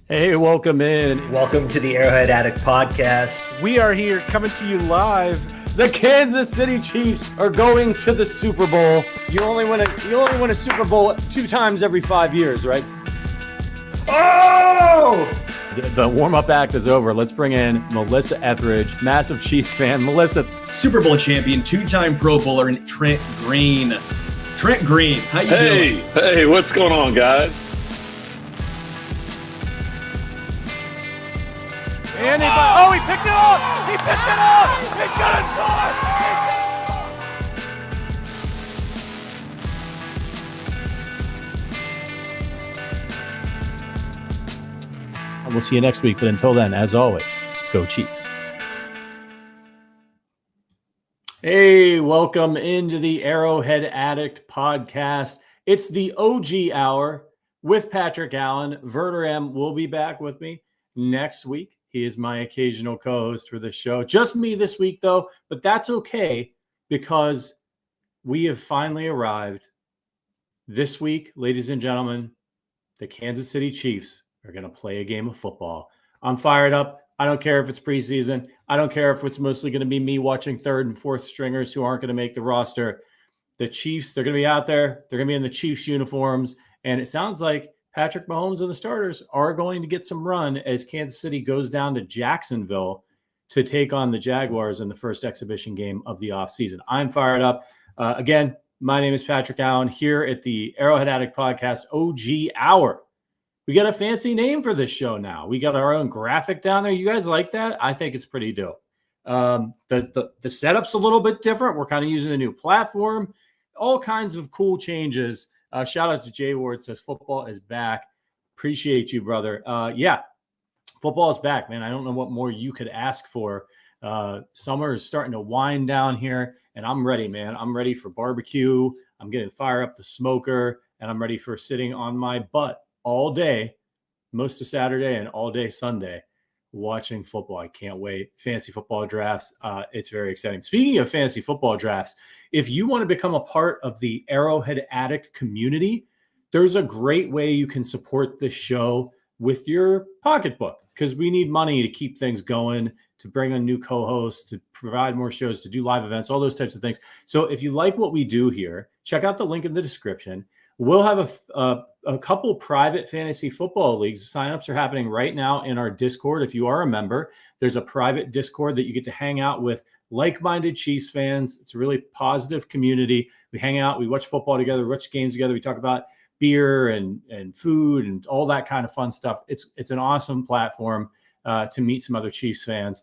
Hey, welcome in. Welcome to the Arrowhead Addict podcast. We are here coming to you live. The Kansas City Chiefs are going to the Super Bowl. You only win a Super Bowl 2 times every 5 years, right? Oh! The warm-up act is over. Let's bring in Melissa Etheridge, massive Chiefs fan. Melissa, Super Bowl champion, 2-time Pro Bowler, and Trent Green. Trent Green, how you doing? Hey, what's going on, guys? And he picked it up! He picked it up! He's gonna score! we'll see you next week. But until then, as always, go Chiefs. Hey, welcome into the Arrowhead Addict podcast. It's the OG hour with Patrick Allen. Verter M will be back with me next week. He is my occasional co-host for this show. Just me this week, though, but that's okay because we have finally arrived. This week, ladies and gentlemen, the Kansas City Chiefs are going to play a game of football. I'm fired up. I don't care if it's preseason. I don't care if it's mostly going to be me watching third and fourth stringers who aren't going to make the roster. The Chiefs, they're going to be out there. They're going to be in the Chiefs uniforms. And it sounds like Patrick Mahomes and the starters are going to get some run as Kansas City goes down to Jacksonville to take on the Jaguars in the first exhibition game of the offseason. I'm fired up. Again, my name is Patrick Allen here at the Arrowhead Addict Podcast OG Hour. We got a fancy name for this show now. We got our own graphic down there. You guys like that? I think it's pretty dope. The setup's a little bit different. We're kind of using a new platform. All kinds of cool changes. Shout out to Jay Ward, says football is back. Appreciate you, brother. Yeah, football is back, man. I don't know what more you could ask for. Summer is starting to wind down here, and I'm ready, man. I'm ready for barbecue. I'm getting fire up the smoker, and I'm ready for sitting on my butt all day, most of Saturday and all day Sunday, watching football. I can't wait. Fantasy football drafts. It's very exciting. Speaking of fantasy football drafts, if you want to become a part of the Arrowhead Addict community, there's a great way you can support this show with your pocketbook, because we need money to keep things going, to bring on new co-hosts, to provide more shows, to do live events, all those types of things. So if you like what we do here, check out the link in the description. We'll have a couple private fantasy football leagues. Signups are happening right now in our Discord. If you are a member, there's a private Discord that you get to hang out with like-minded Chiefs fans. It's a really positive community. We hang out, we watch football together, watch games together. We talk about beer and food and all that kind of fun stuff. It's an awesome platform to meet some other Chiefs fans.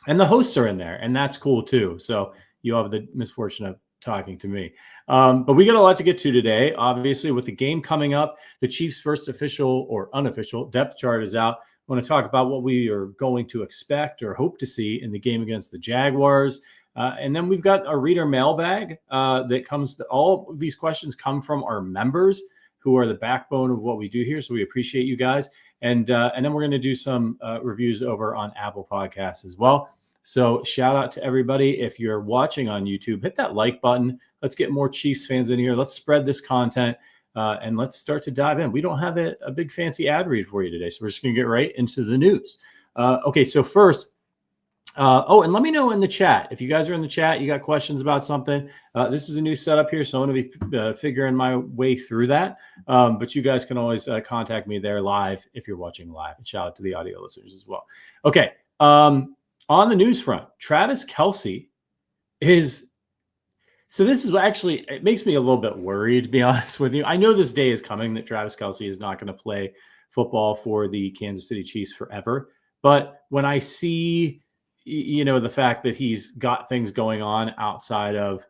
And the hosts are in there, and that's cool too. So you have the misfortune of talking to me. But we got a lot to get to today. Obviously, with the game coming up, the Chiefs' first official or unofficial depth chart is out. I want to talk about what we are going to expect or hope to see in the game against the Jaguars. And then we've got a reader mailbag that comes to all of these questions come from our members who are the backbone of what we do here. So we appreciate you guys. And then we're going to do some reviews over on Apple Podcasts as well. So shout out to everybody. If you're watching on YouTube, hit that like button. Let's get more Chiefs fans in here. Let's spread this content and let's start to dive in. We don't have a big fancy ad read for you today, so we're just going to get right into the news. Okay, so first, and let me know in the chat. If you guys are in the chat, you got questions about something. This is a new setup here, so I'm going to be figuring my way through that. But you guys can always contact me there live if you're watching live. And shout out to the audio listeners as well. Okay. On the news front, Travis Kelce is – so this is actually – it makes me a little bit worried, to be honest with you. I know this day is coming that Travis Kelce is not going to play football for the Kansas City Chiefs forever. But when I see, the fact that he's got things going on outside of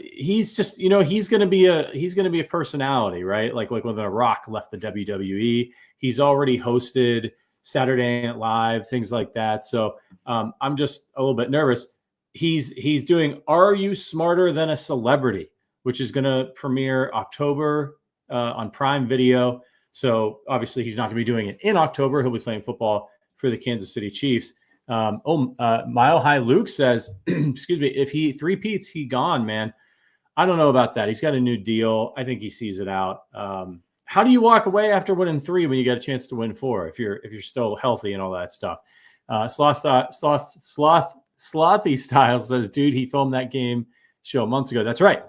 he's just, he's going to be a personality, right? Like when The Rock left the WWE, he's already hosted – Saturday Night Live, things like that. So I'm just a little bit nervous. He's doing Are You Smarter Than a Celebrity, which is going to premiere October on Prime Video. So obviously he's not going to be doing it in October. He'll be playing football for the Kansas City Chiefs. Mile High Luke says, excuse me, if he three-peats, he gone, man. I don't know about that. He's got a new deal. I think he sees it out. how do you walk away after winning 3 when you got a chance to win 4 if you're still healthy and all that stuff? Slothy Style says, dude, he filmed that game show months ago. That's right.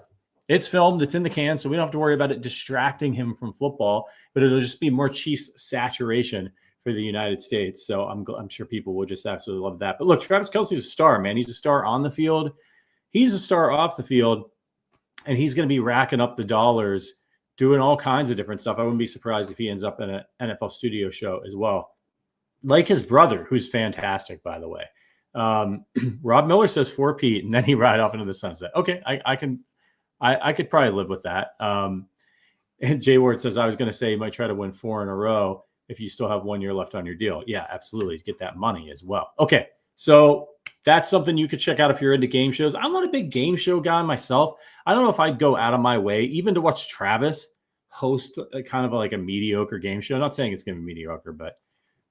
It's filmed. It's in the can, so we don't have to worry about it distracting him from football, but it'll just be more Chiefs saturation for the United States. So I'm sure people will just absolutely love that. But look, Travis Kelce's a star, man. He's a star on the field. He's a star off the field, and he's going to be racking up the dollars doing all kinds of different stuff. I wouldn't be surprised if he ends up in an NFL studio show as well. Like his brother, who's fantastic, by the way. Rob Miller says 4 Pete, and then he ride off into the sunset. Okay, I could probably live with that. And Jay Ward says, I was going to say you might try to win 4 in a row if you still have 1 year left on your deal. Yeah, absolutely. Get that money as well. Okay, so that's something you could check out if you're into game shows. I'm not a big game show guy myself. I don't know if I'd go out of my way even to watch Travis host a kind of like a mediocre game show. I'm not saying it's going to be mediocre, but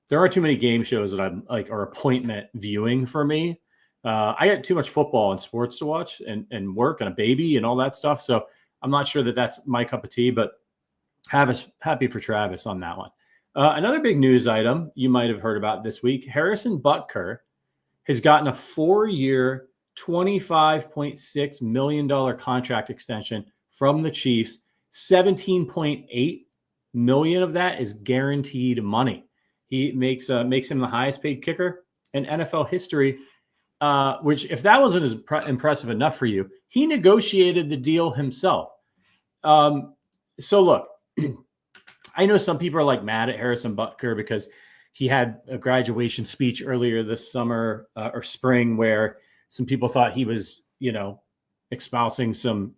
there are too many game shows that I'm like are appointment viewing for me. I got too much football and sports to watch and work and a baby and all that stuff. So I'm not sure that that's my cup of tea, but happy for Travis on that one. Another big news item you might have heard about this week, Harrison Butker has gotten a 4-year, $25.6 million contract extension from the Chiefs. $17.8 million of that is guaranteed money. He makes him the highest paid kicker in NFL history, which if that wasn't as impressive enough for you, he negotiated the deal himself. So look, I know some people are like mad at Harrison Butker because he had a graduation speech earlier this summer or spring where some people thought he was, espousing some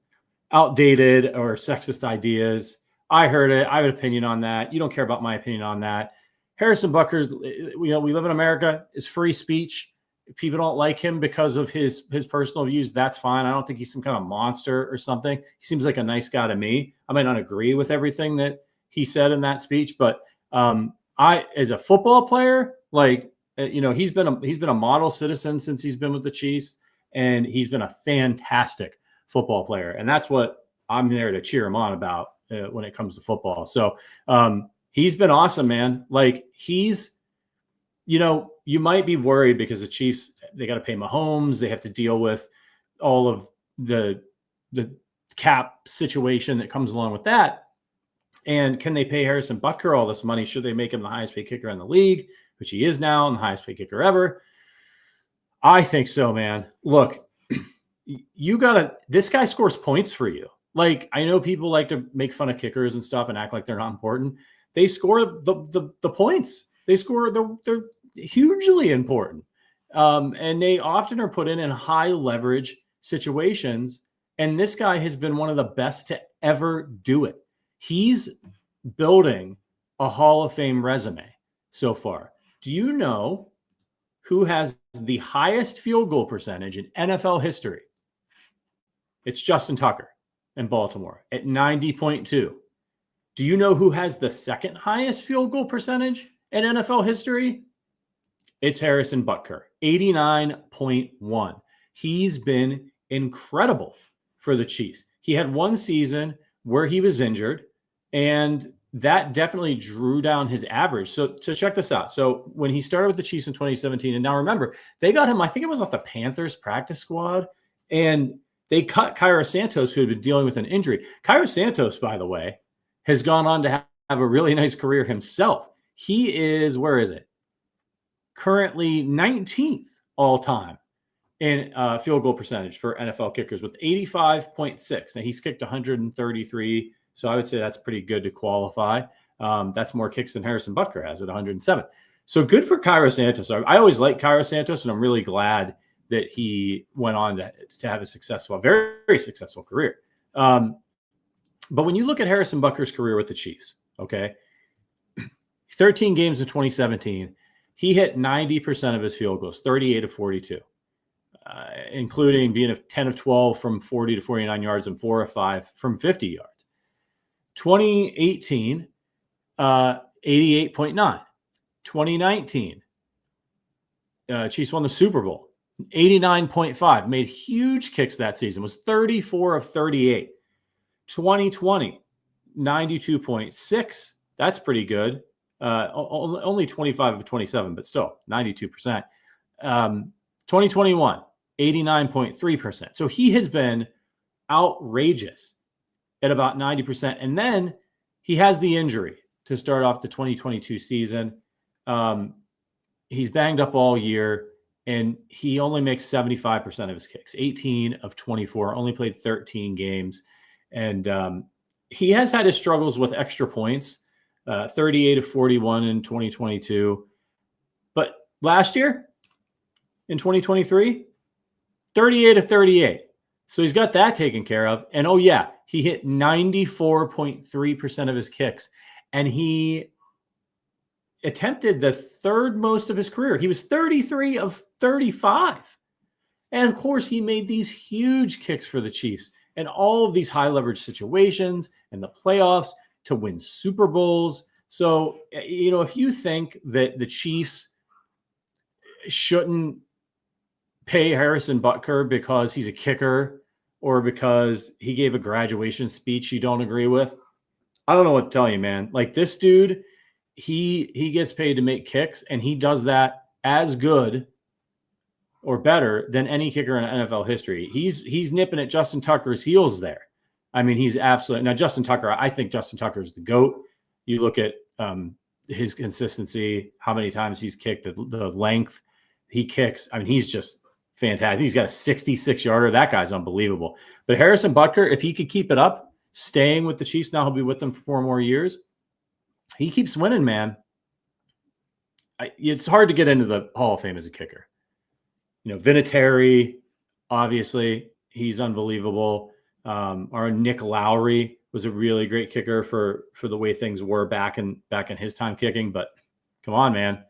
outdated or sexist ideas. I heard it. I have an opinion on that. You don't care about my opinion on that. Harrison Butker's, we live in America, is free speech. If people don't like him because of his personal views, that's fine. I don't think he's some kind of monster or something. He seems like a nice guy to me. I might not agree with everything that he said in that speech, but I, as a football player, he's been a model citizen since he's been with the Chiefs, and he's been a fantastic football player. And that's what I'm there to cheer him on about when it comes to football. So he's been awesome, man. Like you might be worried because the Chiefs, they got to pay Mahomes. They have to deal with all of the cap situation that comes along with that. And can they pay Harrison Butker all this money? Should they make him the highest paid kicker in the league, which he is now, and the highest paid kicker ever? I think so, man. Look, this guy scores points for you. Like, I know people like to make fun of kickers and stuff and act like they're not important. They score the points. They're hugely important. And they often are put in high leverage situations. And this guy has been one of the best to ever do it. He's building a Hall of Fame resume so far. Do you know who has the highest field goal percentage in NFL history? It's Justin Tucker in Baltimore at 90.2. Do you know who has the second highest field goal percentage in NFL history? It's Harrison Butker, 89.1. He's been incredible for the Chiefs. He had one season where he was injured, and that definitely drew down his average. So check this out. So when he started with the Chiefs in 2017, and now remember, they got him, I think it was off the Panthers practice squad, and they cut Cairo Santos, who had been dealing with an injury. Cairo Santos, by the way, has gone on to have a really nice career himself. He is, where is it? Currently 19th all time in field goal percentage for NFL kickers with 85.6. And he's kicked 133. So I would say that's pretty good to qualify. That's more kicks than Harrison Butker has at 107. So good for Cairo Santos. I always liked Cairo Santos, and I'm really glad that he went on to have a very, very successful career. But when you look at Harrison Butker's career with the Chiefs, okay, 13 games in 2017, he hit 90% of his field goals, 38 of 42, including being 10 of 12 from 40 to 49 yards and 4 of 5 from 50 yards. 2018, 88.9. 2019, Chiefs won the Super Bowl, 89.5. Made huge kicks that season, was 34 of 38. 2020, 92.6. That's pretty good. Only 25 of 27, but still 92%. 2021, 89.3%. So he has been outrageous at about 90%. And then he has the injury to start off the 2022 season. He's banged up all year, and he only makes 75% of his kicks, 18 of 24, only played 13 games. And he has had his struggles with extra points, 38 of 41 in 2022. But last year, in 2023, 38 of 38. So he's got that taken care of. And oh yeah, he hit 94.3% of his kicks. And he attempted the third most of his career. He was 33 of 35. And of course, he made these huge kicks for the Chiefs and all of these high leverage situations and the playoffs to win Super Bowls. So, if you think that the Chiefs shouldn't pay Harrison Butker because he's a kicker or because he gave a graduation speech you don't agree with, I don't know what to tell you, man. Like, this dude, he gets paid to make kicks, and he does that as good or better than any kicker in NFL history. He's nipping at Justin Tucker's heels there. I mean, he's absolutely – now, Justin Tucker, I think Justin Tucker is the GOAT. You look at his consistency, how many times he's kicked, the length he kicks. I mean, he's just fantastic. He's got a 66-yarder. That guy's unbelievable. But Harrison Butker, if he could keep it up, staying with the Chiefs, now he'll be with them for 4 more years. He keeps winning, man. It's hard to get into the Hall of Fame as a kicker. Vinatieri, obviously, he's unbelievable. Our Nick Lowry was a really great kicker for the way things were back in his time kicking. But come on, man.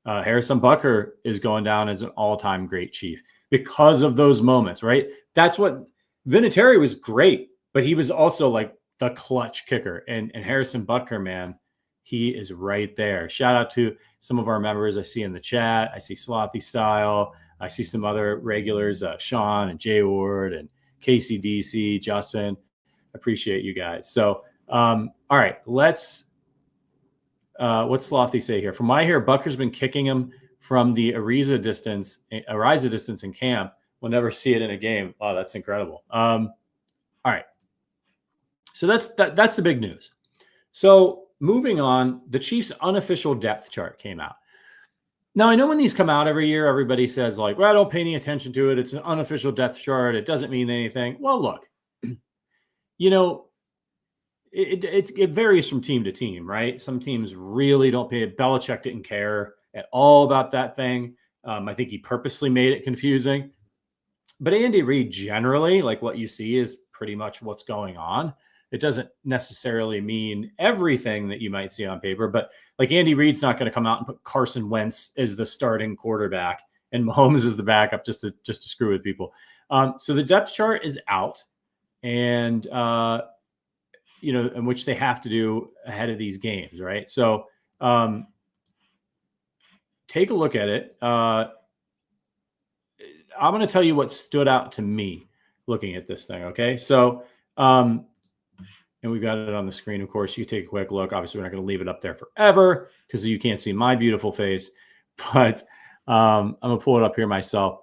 Harrison Butker is going down as an all-time great Chief because of those moments, right? That's what Vinatieri was great, but he was also like the clutch kicker. And Harrison Butker, man, he is right there. Shout out to some of our members I see in the chat. I see Slothy Style. I see some other regulars, Sean and Jay Ward and KCDC, Justin. Appreciate you guys. So, all right, what's Slothy say here? From what I hear, Butker's been kicking him from the Ariza distance in camp. We'll never see it in a game. Wow, that's incredible. All right. So that's the big news. So moving on, the Chiefs' unofficial depth chart came out. Now, I know when these come out every year, everybody says like, well, I don't pay any attention to it. It's an unofficial depth chart. It doesn't mean anything. Well, look, it varies from team to team, right? Some teams really don't pay it. Belichick didn't care at all about that thing. I think he purposely made it confusing. But Andy Reid, generally, like what you see is pretty much what's going on. It doesn't necessarily mean everything that you might see on paper, but like Andy Reid's not going to come out and put Carson Wentz as the starting quarterback and Mahomes as the backup just to screw with people. So the depth chart is out, and in which they have to do ahead of these games, right? So take a look at it. I'm going to tell you what stood out to me looking at this thing, okay? So and we've got it on the screen, of course. You take a quick look. Obviously, we're not going to leave it up there forever because you can't see my beautiful face. But I'm going to pull it up here myself.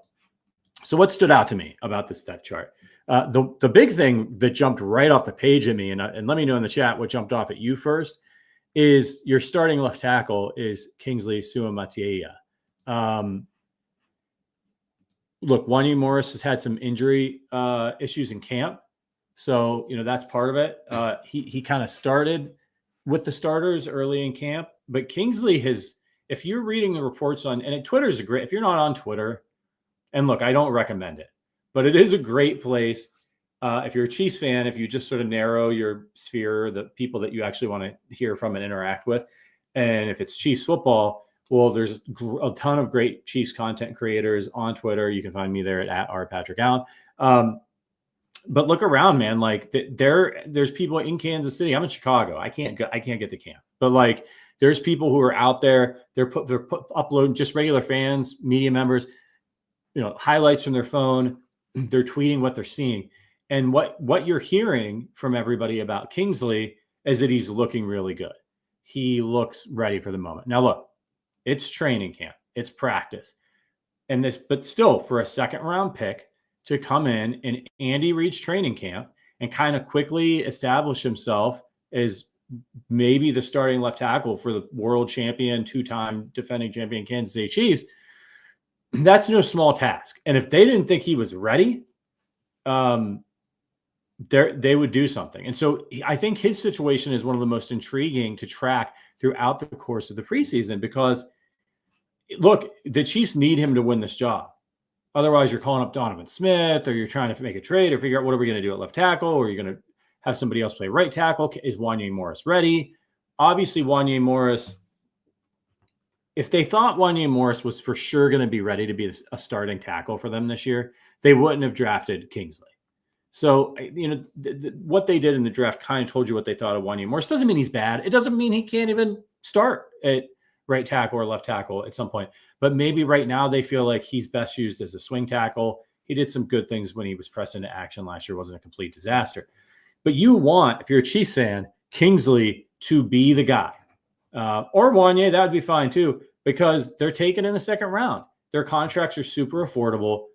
So what stood out to me about this depth chart? The big thing that jumped right off the page at me, and let me know in the chat what jumped off at you first, is your starting left tackle is Kingsley Suamataia. Look, Wanya Morris has had some injury issues in camp. So, that's part of it. He kind of started with the starters early in camp, but Kingsley if you're reading the reports and Twitter's if you're not on Twitter, and look, I don't recommend it, but it is a great place. If you're a Chiefs fan, if you just sort of narrow your sphere, the people that you actually want to hear from and interact with. And if it's Chiefs football, well, there's a ton of great Chiefs content creators on Twitter. You can find me there at @RPatrickAllen. But look around, man. Like there's people in Kansas City. I'm in Chicago. I can't get to camp. But like, there's people who are out there. They're uploading, just regular fans, media members, highlights from their phone. They're tweeting what they're seeing, and what you're hearing from everybody about Kingsley is that he's looking really good. He looks ready for the moment. Now, look, it's training camp. It's practice. But still, for a second-round pick to come in Andy Reid's training camp and kind of quickly establish himself as maybe the starting left tackle for the world champion, two-time defending champion Kansas City Chiefs, that's no small task. And if they didn't think he was ready, they would do something. And so I think his situation is one of the most intriguing to track throughout the course of the preseason because, look, the Chiefs need him to win this job. Otherwise, you're calling up Donovan Smith or you're trying to make a trade or figure out what are we going to do at left tackle, or you're going to have somebody else play right tackle. Is Wanya Morris ready? Obviously, Wanya Morris, if they thought Wanya Morris was for sure going to be ready to be a starting tackle for them this year, they wouldn't have drafted Kingsley. So, what they did in the draft kind of told you what they thought of Wanya Morris. Doesn't mean he's bad. It doesn't mean he can't even start at right tackle or left tackle at some point. But maybe right now they feel like he's best used as a swing tackle. He did some good things when he was pressed into action last year. It wasn't a complete disaster. But you want, if you're a Chiefs fan, Kingsley to be the guy. Or Wanya, that would be fine too, because they're taken in the second round. Their contracts are super affordable.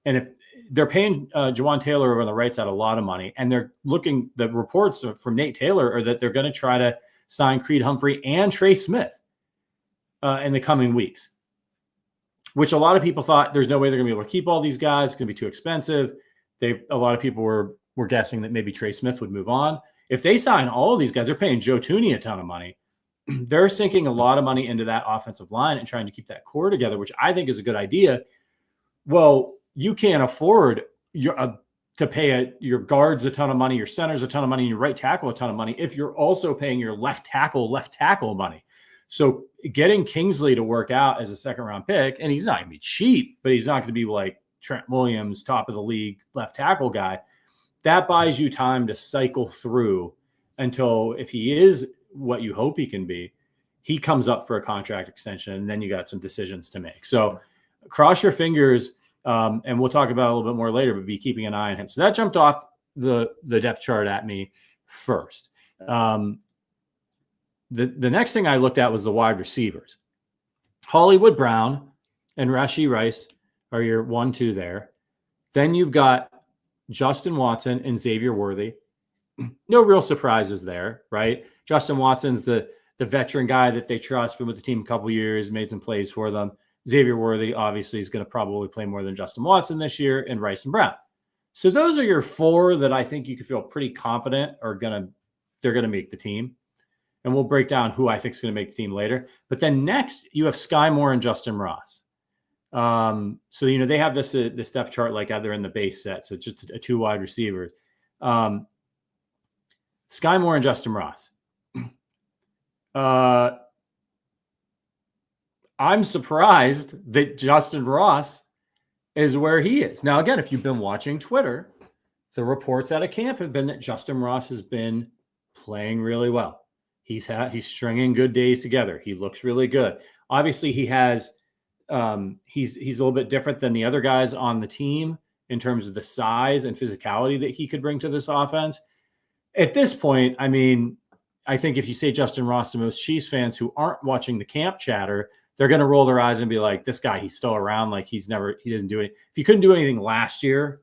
And if they're paying Jawan Taylor over on the right side a lot of money, and the reports from Nate Taylor are that they're going to try to sign Creed Humphrey and Trey Smith in the coming weeks, which a lot of people thought there's no way they're going to be able to keep all these guys. It's going to be too expensive. A lot of people were guessing that maybe Trey Smith would move on. If they sign all of these guys, they're paying Joe Thuney a ton of money. They're sinking a lot of money into that offensive line and trying to keep that core together, which I think is a good idea. Well, you can't afford to pay your guards a ton of money, your centers a ton of money, and your right tackle a ton of money if you're also paying your left tackle money. So getting Kingsley to work out as a second-round pick, and he's not going to be cheap, but he's not going to be like Trent Williams, top of the league left tackle guy. That buys you time to cycle through until, if he is what you hope he can be, he comes up for a contract extension, and then you got some decisions to make. So cross your fingers, and we'll talk about it a little bit more later, but be keeping an eye on him. So that jumped off the depth chart at me first. The next thing I looked at was the wide receivers. Hollywood Brown and Rashee Rice are your 1-2 there. Then you've got Justin Watson and Xavier Worthy. No real surprises there, right? Justin Watson's the veteran guy that they trust, been with the team a couple years, made some plays for them. Xavier Worthy obviously is going to probably play more than Justin Watson this year, and Rice and Brown. So those are your 4 that I think you can feel pretty confident they're going to make the team. And we'll break down who I think is going to make the team later. But then next, you have Sky Moore and Justin Ross. So, they have this depth chart like they're in the base set. So it's just a 2 wide receivers. Sky Moore and Justin Ross. I'm surprised that Justin Ross is where he is. Now, again, if you've been watching Twitter, the reports out of camp have been that Justin Ross has been playing really well. He's stringing good days together. He looks really good. Obviously, he has he's a little bit different than the other guys on the team in terms of the size and physicality that he could bring to this offense. At this point, I mean, I think if you say Justin Ross to most Chiefs fans who aren't watching the camp chatter, they're going to roll their eyes and be like, this guy, he's still around. Like he doesn't do it. If he couldn't do anything last year,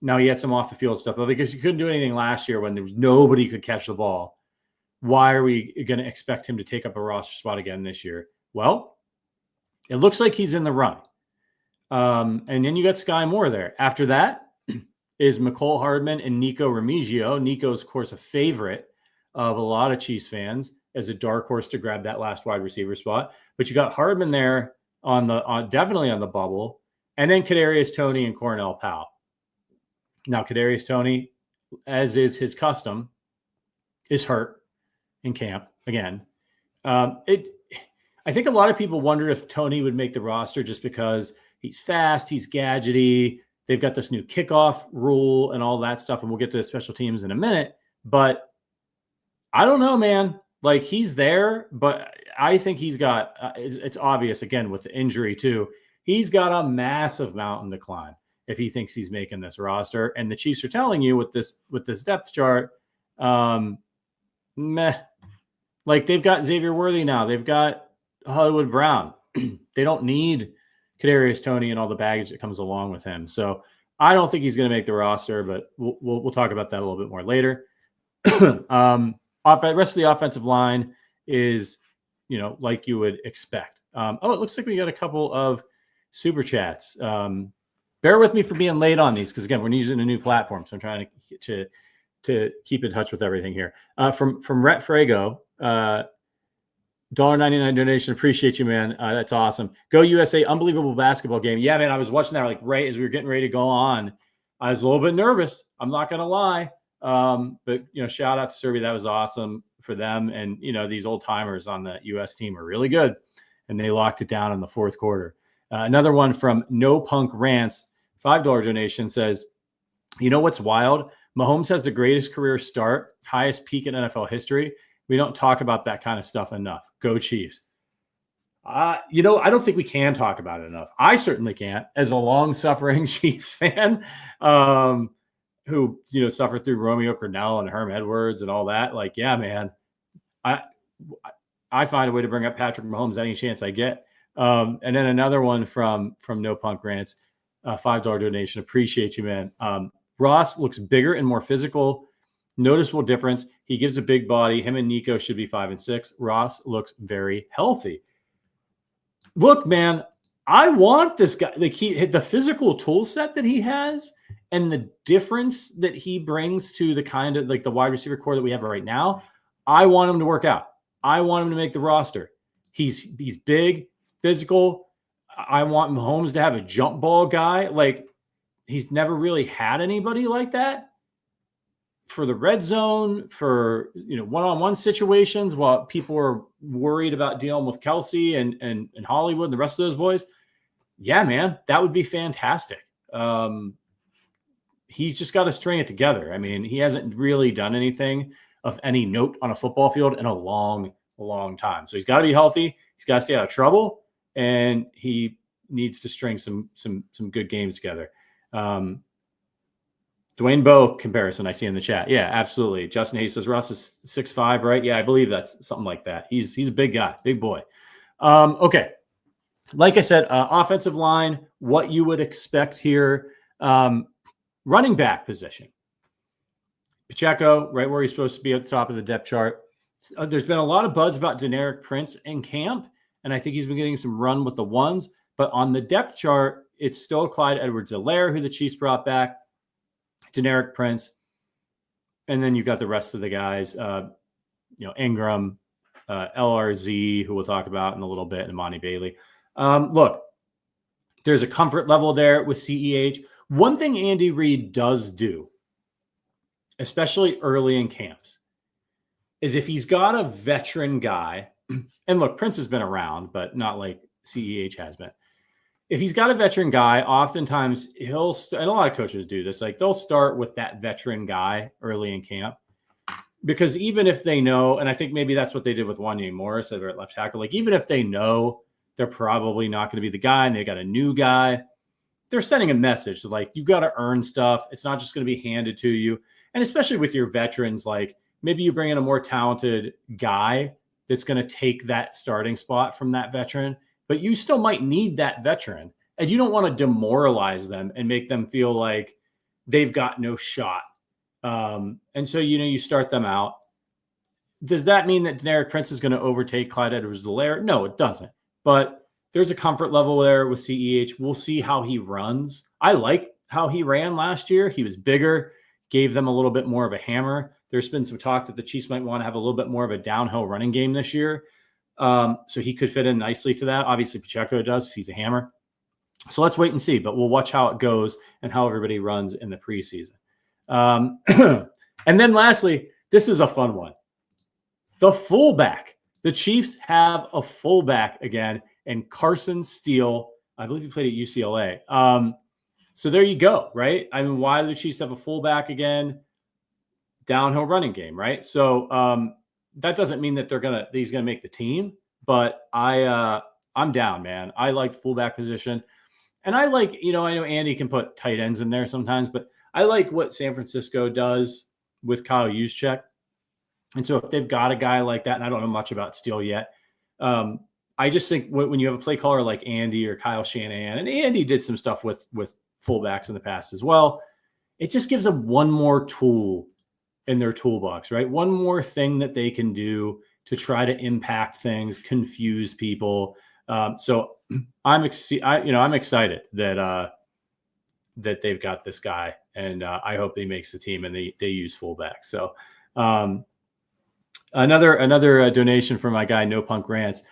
now he had some off the field stuff, but because you couldn't do anything last year when there was nobody could catch the ball, why are we going to expect him to take up a roster spot again this year? Well, it looks like he's in the run. And then you got Sky Moore there. After that is Mecole Hardman and Nico Remigio. Nico's, of course, a favorite of a lot of Chiefs fans as a dark horse to grab that last wide receiver spot. But you got Hardman there definitely on the bubble. And then Kadarius Toney and Cornell Powell. Now, Kadarius Toney, as is his custom, is hurt in camp again. I think a lot of people wonder if Toney would make the roster just because he's fast, he's gadgety. They've got this new kickoff rule and all that stuff, and we'll get to special teams in a minute. But I don't know, man. Like, he's there, but I think he's got it's obvious, again, with the injury too. He's got a massive mountain to climb if he thinks he's making this roster. And the Chiefs are telling you with this depth chart, meh. Like they've got Xavier Worthy now. They've got Hollywood Brown. They don't need Kadarius Toney and all the baggage that comes along with him. So I don't think he's going to make the roster, but we'll talk about that a little bit more later. Rest of the offensive line is, like you would expect. It looks like we got a couple of super chats. Bear with me for being late on these because, again, we're using a new platform, so I'm trying to keep in touch with everything here. From Rhett Frago, $1.99 donation. Appreciate you, man. That's awesome. Go USA, unbelievable basketball game. Yeah, man, I was watching that like right as we were getting ready to go on. I was a little bit nervous. I'm not going to lie. But, shout out to Serbia. That was awesome for them. And, these old timers on the U.S. team are really good. And they locked it down in the fourth quarter. Another one from No Punk Rants, $5 donation says, you know what's wild? Mahomes has the greatest career start, highest peak in NFL history. We don't talk about that kind of stuff enough. Go Chiefs. I don't think we can talk about it enough. I certainly can't, as a long-suffering Chiefs fan who, suffered through Romeo Crennel and Herm Edwards and all that. Like, yeah, man, I find a way to bring up Patrick Mahomes any chance I get. And then another one from No Punk Rants, $5 donation. Appreciate you, man. Ross looks bigger and more physical. Noticeable difference. He gives a big body. Him and Nico should be 5 and 6. Ross looks very healthy. Look, man, I want this guy. Like the physical tool set that he has and the difference that he brings to the kind of like the wide receiver core that we have right now. I want him to work out. I want him to make the roster. He's big, physical. I want Mahomes to have a jump ball guy. Like he's never really had anybody like that for the red zone, for one-on-one situations while people are worried about dealing with Kelce and Hollywood and the rest of those boys. Yeah, man, that would be fantastic. He's just got to string it together. I mean, he hasn't really done anything of any note on a football field in a long time. So he's got to be healthy. He's got to stay out of trouble, and he needs to string some good games together. Dwayne Bowe comparison I see in the chat. Yeah, absolutely. Justin Hayes says Russ is 6'5", right? Yeah, I believe that's something like that. He's a big guy, big boy. Okay. Like I said, offensive line, what you would expect here. Running back position. Pacheco, right where he's supposed to be at the top of the depth chart. There's been a lot of buzz about Deneric Prince in camp, and I think he's been getting some run with the ones. But on the depth chart, it's still Clyde Edwards-Helaire, who the Chiefs brought back, Deneric Prince, and then you've got the rest of the guys, Ingram, LRZ, who we'll talk about in a little bit, and Imani Bailey. Look, there's a comfort level there with CEH. One thing Andy Reid does do, especially early in camps, is if he's got a veteran guy, and look, Prince has been around, but not like CEH has been. If he's got a veteran guy, oftentimes and a lot of coaches do this, like they'll start with that veteran guy early in camp. Because even if they know, and I think maybe that's what they did with Wanya Morris over at left tackle, like even if they know they're probably not going to be the guy and they got a new guy, they're sending a message like you got to earn stuff. It's not just going to be handed to you. And especially with your veterans, like maybe you bring in a more talented guy that's going to take that starting spot from that veteran, but you still might need that veteran. And you don't want to demoralize them and make them feel like they've got no shot. And so, you start them out. Does that mean that Deneric Prince is going to overtake Clyde Edwards-Helaire? No, it doesn't. But there's a comfort level there with CEH. We'll see how he runs. I like how he ran last year. He was bigger, gave them a little bit more of a hammer. There's been some talk that the Chiefs might want to have a little bit more of a downhill running game this year. So he could fit in nicely to that. Obviously, Pacheco does. He's a hammer. So let's wait and see. But we'll watch how it goes and how everybody runs in the preseason. And then lastly, this is a fun one. The fullback. The Chiefs have a fullback again, and Carson Steele. I believe he played at UCLA. So there you go, right? I mean, why do the Chiefs have a fullback again? Downhill running game, right? So that doesn't mean that he's gonna make the team, but I'm down, man. I like the fullback position, and I like, I know Andy can put tight ends in there sometimes, but I like what San Francisco does with Kyle Juszczyk. And so if they've got a guy like that, and I don't know much about Steele yet, I just think when you have a play caller like Andy or Kyle Shanahan, and Andy did some stuff with fullbacks in the past as well, it just gives them one more tool in their toolbox, right? One more thing that they can do to try to impact things, confuse people. So I'm excited that they've got this guy, and I hope he makes the team and they use fullback. So another donation from my guy No Punk Rants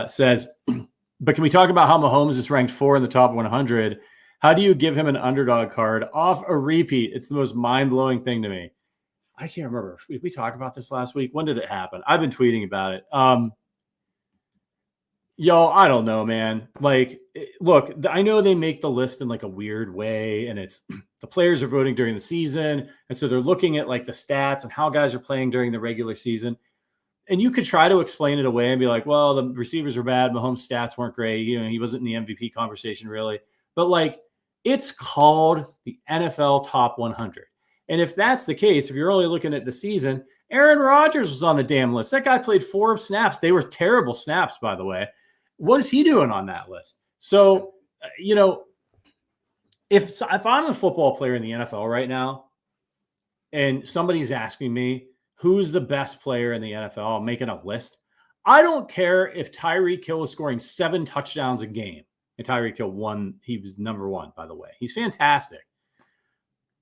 says, but can we talk about how Mahomes is ranked 4 in the top 100? How do you give him an underdog card off a repeat? It's the most mind-blowing thing to me. I can't remember. Did we talk about this last week? When did it happen? I've been tweeting about it. I don't know, man. Like, look, I know they make the list in like a weird way, and it's the players are voting during the season. And so they're looking at like the stats and how guys are playing during the regular season. And you could try to explain it away and be like, well, the receivers are bad. Mahomes' stats weren't great. He wasn't in the MVP conversation really. But like, it's called the NFL Top 100. And if that's the case, if you're only looking at the season, Aaron Rodgers was on the damn list. That guy played 4 snaps. They were terrible snaps, by the way. What is he doing on that list? So, if I'm a football player in the NFL right now, and somebody's asking me who's the best player in the NFL, I'm making a list. I don't care if Tyreek Hill is scoring 7 touchdowns a game. And Tyreek Hill won. He was number 1, by the way. He's fantastic.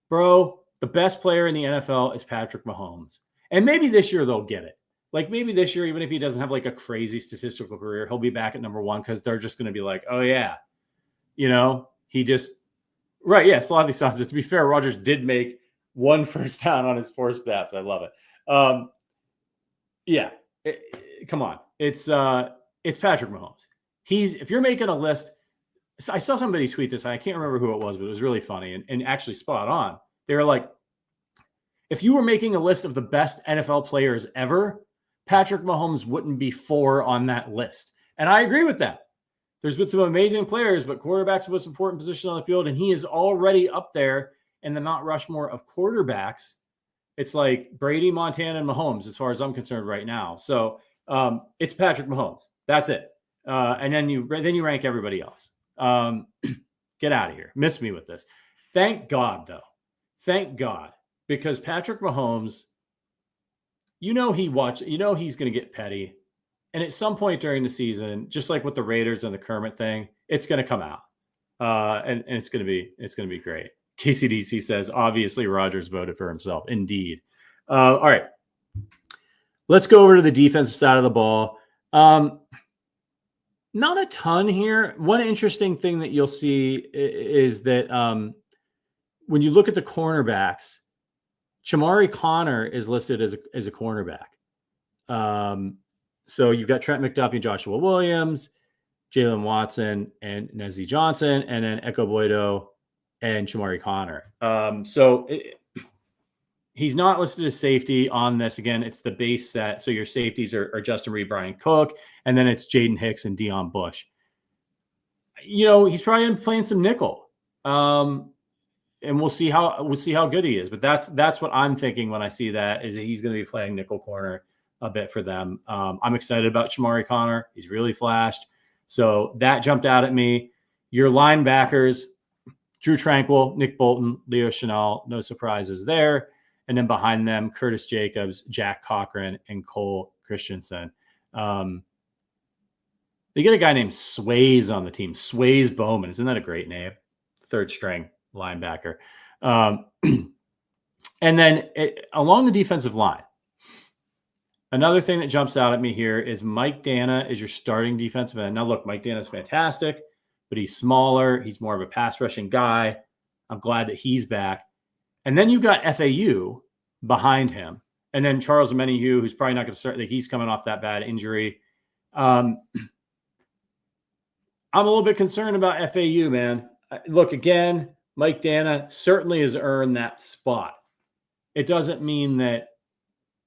Bro, the best player in the NFL is Patrick Mahomes. And maybe this year they'll get it. Like maybe this year, even if he doesn't have like a crazy statistical career, he'll be back at number 1 because they're just going to be like, oh, yeah. He just – right, yeah, Slavy Sanchez. To be fair, Rodgers did make 1 first down on his 4 snaps. I love it. Come on. It's Patrick Mahomes. If you're making a list – I saw somebody tweet this. I can't remember who it was, but it was really funny and actually spot on. They were like, if you were making a list of the best NFL players ever, Patrick Mahomes wouldn't be 4 on that list. And I agree with that. There's been some amazing players, but quarterback's the most important position on the field, and he is already up there in the Mount Rushmore of quarterbacks. It's like Brady, Montana, and Mahomes, as far as I'm concerned right now. So it's Patrick Mahomes. That's it. And then you rank everybody else. Get out of here. Miss me with this. Thank God, though. Thank God. Because Patrick Mahomes, he's going to get petty. And at some point during the season, just like with the Raiders and the Kermit thing, it's going to come out. And it's going to be great. KCDC says, obviously Rodgers voted for himself. Indeed. All right. Let's go over to the defensive side of the ball. Not a ton here. One interesting thing that you'll see is that when you look at the cornerbacks, Chamari Connor is listed as a cornerback. So you've got Trent McDuffie, Joshua Williams, Jalen Watson, and Nezzy Johnson, and then Eko Boydo and Chamari Connor. He's not listed as safety on this. Again, it's the base set. So your safeties are Justin Reed, Brian Cook, and then it's Jaden Hicks and Deion Bush. He's probably playing some nickel. And we'll see how good he is. But that's what I'm thinking when I see that, is that he's going to be playing nickel corner a bit for them. I'm excited about Chamari Connor. He's really flashed. So that jumped out at me. Your linebackers, Drew Tranquil, Nick Bolton, Leo Chenal, no surprises there. And then behind them, Curtis Jacobs, Jack Cochran, and Cole Christensen. They get a guy named Sways on the team. Sways Bowman. Isn't that a great name? 3rd string linebacker. And then along the defensive line, another thing that jumps out at me here is Mike Dana is your starting defensive end. Now, look, Mike Dana is fantastic, but he's smaller. He's more of a pass rushing guy. I'm glad that he's back. And then you've got FAU behind him. And then Charles Omenihu, who's probably not going to start. He's coming off that bad injury. I'm a little bit concerned about FAU, man. Look, again, Mike Dana certainly has earned that spot. It doesn't mean that,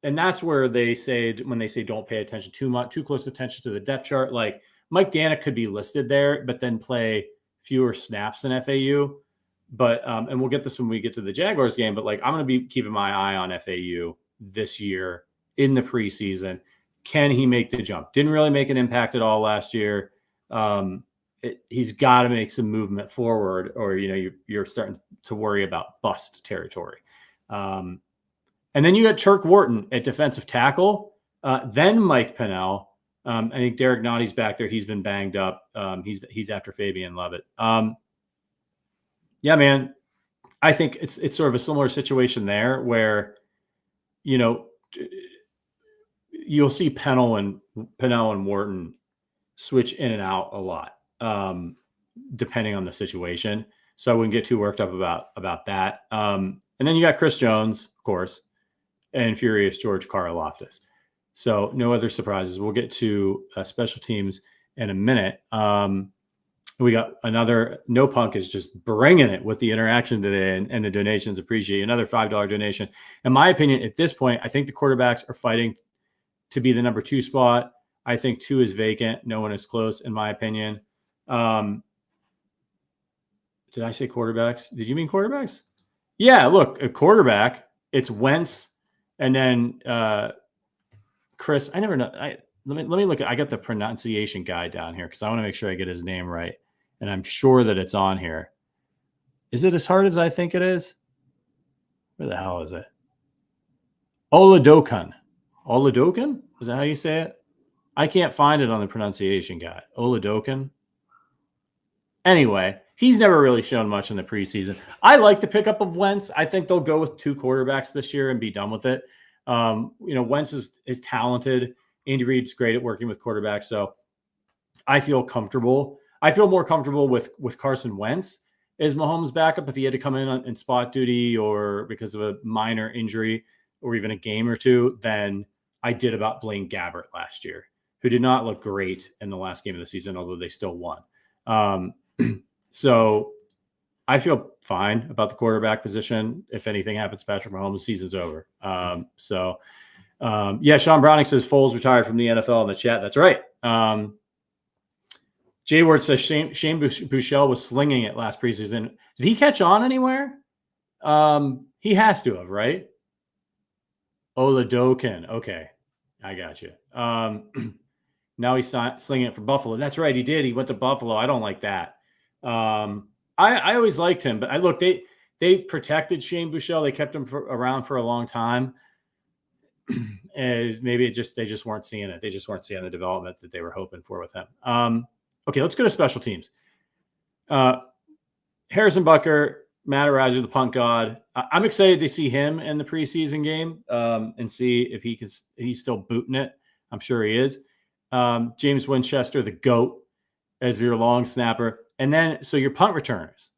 and that's where they say, when they say don't pay attention too close attention to the depth chart, like Mike Dana could be listed there, but then play fewer snaps than FAU. But, and we'll get this when we get to the Jaguars game, but like, I'm going to be keeping my eye on FAU this year in the preseason. Can he make the jump? Didn't really make an impact at all last year. He's got to make some movement forward, or you're starting to worry about bust territory. And then you got Turk Wharton at defensive tackle, then Mike Pennell. I think Derek Notty's back there. He's been banged up. He's after Fabian Lovett. Yeah, man. I think it's sort of a similar situation there where, you'll see Pennell and Wharton switch in and out a lot, depending on the situation. So I wouldn't get too worked up about that. And then you got Chris Jones, of course, and Furious George Karlaftis. So no other surprises. We'll get to special teams in a minute. We got another, No Punk is just bringing it with the interaction today and the donations. Appreciate another $5 donation. In my opinion, at this point, I think the quarterbacks are fighting to be the number 2 spot. I think 2 is vacant. No one is close, in my opinion. Did I say quarterbacks? Did you mean quarterbacks? Yeah, look, a quarterback, it's Wentz, and then Chris. I never know. Let me look. I got the pronunciation guide down here because I want to make sure I get his name right, and I'm sure that it's on here. Is it as hard as I think it is? Where the hell is it? Oladokan. Oladokan? Is that how you say it? I can't find it on the pronunciation guide. Oladokan. Anyway, he's never really shown much in the preseason. I like the pickup of Wentz. I think they'll go with 2 quarterbacks this year and be done with it. Wentz is talented. Andy Reid's great at working with quarterbacks. So I feel comfortable. I feel more comfortable with Carson Wentz as Mahomes' backup if he had to come in spot duty or because of a minor injury or even a game or two than I did about Blaine Gabbert last year, who did not look great in the last game of the season, although they still won. So I feel fine about the quarterback position. If anything happens, Patrick Mahomes' season's over. Sean Browning says Foles retired from the NFL in the chat. That's right. Jay Ward says Shane Buechele was slinging it last preseason. Did he catch on anywhere? He has to have, right? Oladokan. Okay. I got you. Now he's slinging it for Buffalo. That's right. He did. He went to Buffalo. I don't like that. I always liked him, but they protected Shane Buechele. They kept him around for a long time. And maybe they just weren't seeing it. They just weren't seeing the development that they were hoping for with him. Okay, let's go to special teams. Harrison Butker, Matt Arazu, the punt god. I'm excited to see him in the preseason game and see if he's still booting it. I'm sure he is. James Winchester, the GOAT, as your long snapper. And then, so your punt returners,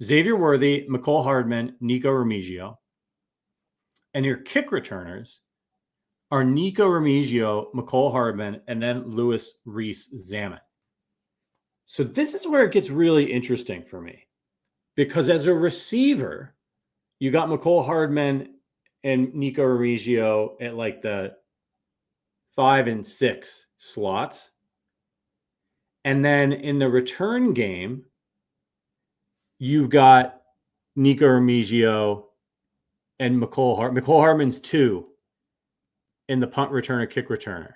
Xavier Worthy, McCole Hardman, Nico Remigio. And your kick returners are Nico Remigio, McCole Hardman, and then Louis Reese-Zammit. So this is where it gets really interesting for me. Because as a receiver, you got McCole Hardman and Nico Remigio at like the 5 and 6 slots. And then in the return game, you've got Nico Remigio and McCole Hardman's 2 in the punt returner, kick returner.